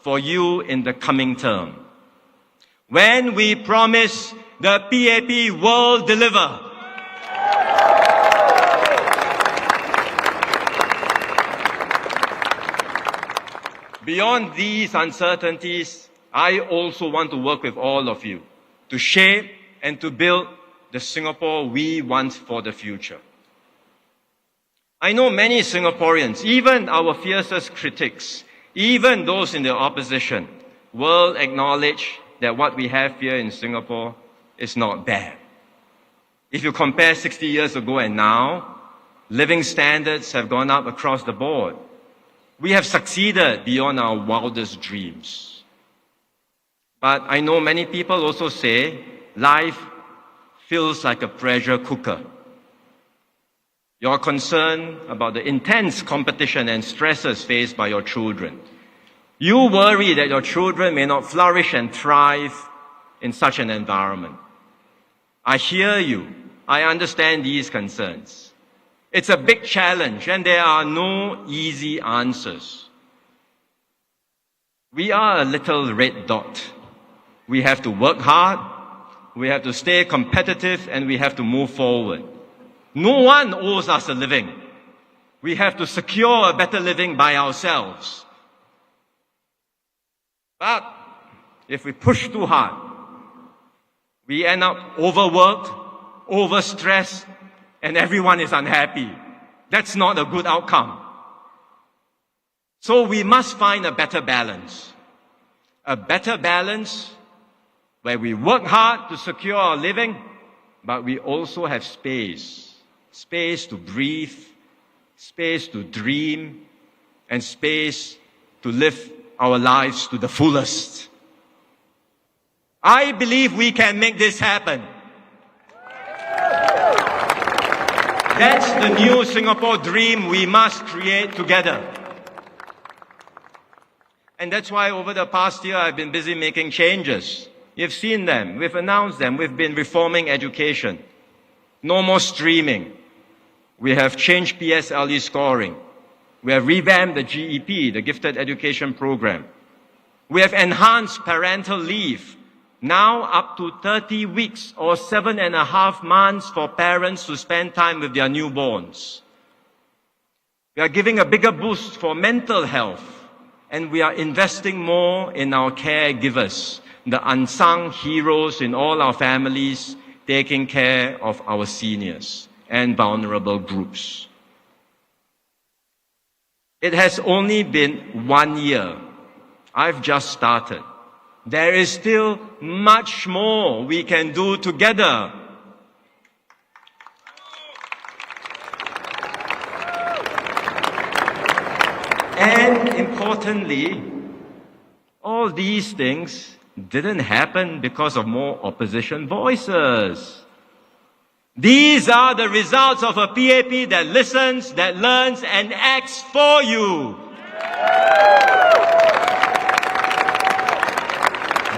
for you in the coming term. When we promise, the PAP will deliver. Beyond these uncertainties, I also want to work with all of you to shape and to build the Singapore we want for the future. I know many Singaporeans, even our fiercest critics, even those in the opposition, will acknowledge that what we have here in Singapore is not bad. If you compare 60 years ago and now, living standards have gone up across the board. We have succeeded beyond our wildest dreams. But I know many people also say life feels like a pressure cooker. You're concerned about the intense competition and stresses faced by your children. You worry that your children may not flourish and thrive in such an environment. I hear you. I understand these concerns. It's a big challenge and there are no easy answers. We are a little red dot. We have to work hard, we have to stay competitive, and we have to move forward. No one owes us a living. We have to secure a better living by ourselves. But if we push too hard, we end up overworked, overstressed, and everyone is unhappy. That's not a good outcome. So we must find a better balance. A better balance where we work hard to secure our living, but we also have space. Space to breathe, space to dream, and space to live our lives to the fullest. I believe we can make this happen. That's the new Singapore dream we must create together. And that's why over the past year I've been busy making changes. You've seen them, we've announced them, we've been reforming education. No more streaming. We have changed PSLE scoring. We have revamped the GEP, the Gifted Education Program. We have enhanced parental leave, now up to 30 weeks or 7.5 months for parents to spend time with their newborns. We are giving a bigger boost for mental health, and we are investing more in our caregivers, the unsung heroes in all our families taking care of our seniors and vulnerable groups. It has only been 1 year. I've just started. There is still much more we can do together. And importantly, all these things didn't happen because of more opposition voices. These are the results of a PAP that listens, that learns, and acts for you.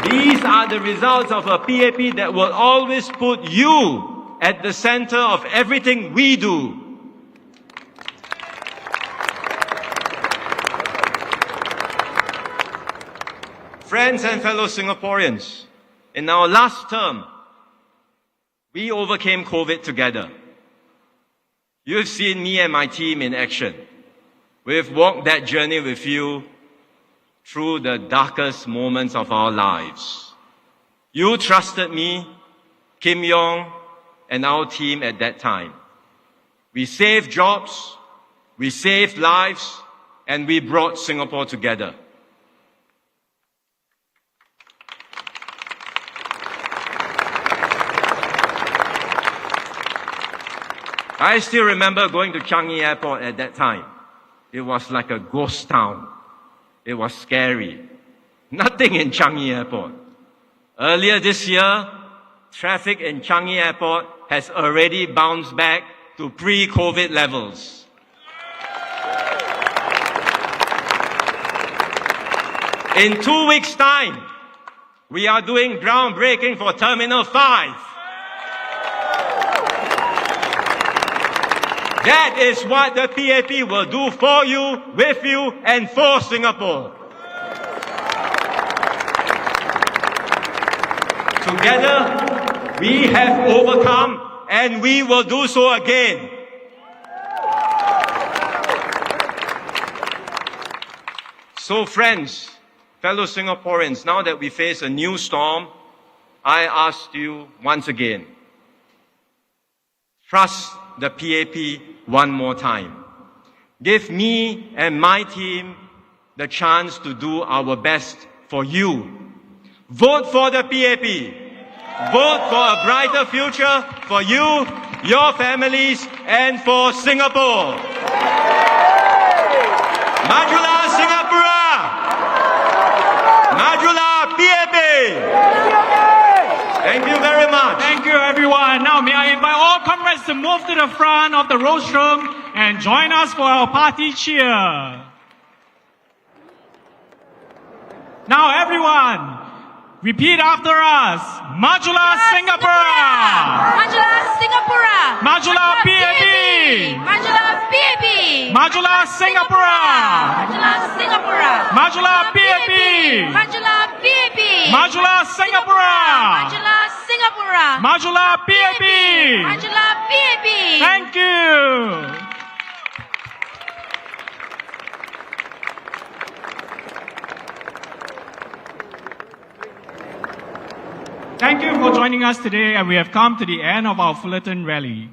These are the results of a PAP that will always put you at the center of everything we do. Friends and fellow Singaporeans, in our last term, we overcame COVID together. You've seen me and my team in action. We've walked that journey with you through the darkest moments of our lives. You trusted me, Kim Yong, and our team at that time. We saved jobs, we saved lives, and we brought Singapore together. I still remember going to Changi Airport at that time. It was like a ghost town. It was scary. Nothing in Changi Airport. Earlier this year, traffic in Changi Airport has already bounced back to pre-COVID levels. In 2 weeks' time, we are doing groundbreaking for Terminal 5. That is what the PAP will do for you, with you, and for Singapore. Together, we have overcome, and we will do so again. So friends, fellow Singaporeans, now that we face a new storm, I ask you once again, trust the PAP one more time. Give me and my team the chance to do our best for you. Vote for the PAP. Vote for a brighter future for you, your families, and for Singapore. Majulah Singapura! Majulah PAP! Thank you very much. Thank you, everyone. Now, may I invite all comrades to move to the front of the rostrum and join us for our party cheer. Now, everyone, repeat after us. Majulah Singapura! Majulah Singapura! Majulah PAP! Majulah PAP! Majulah Singapura! Majulah Singapura! Majulah PAP! Majulah PAP! Majulah Singapura! Majulah Singapura! Majulah PAP! Majulah PAP! Thank you. Thank you for joining us today, and we have come to the end of our Fullerton rally.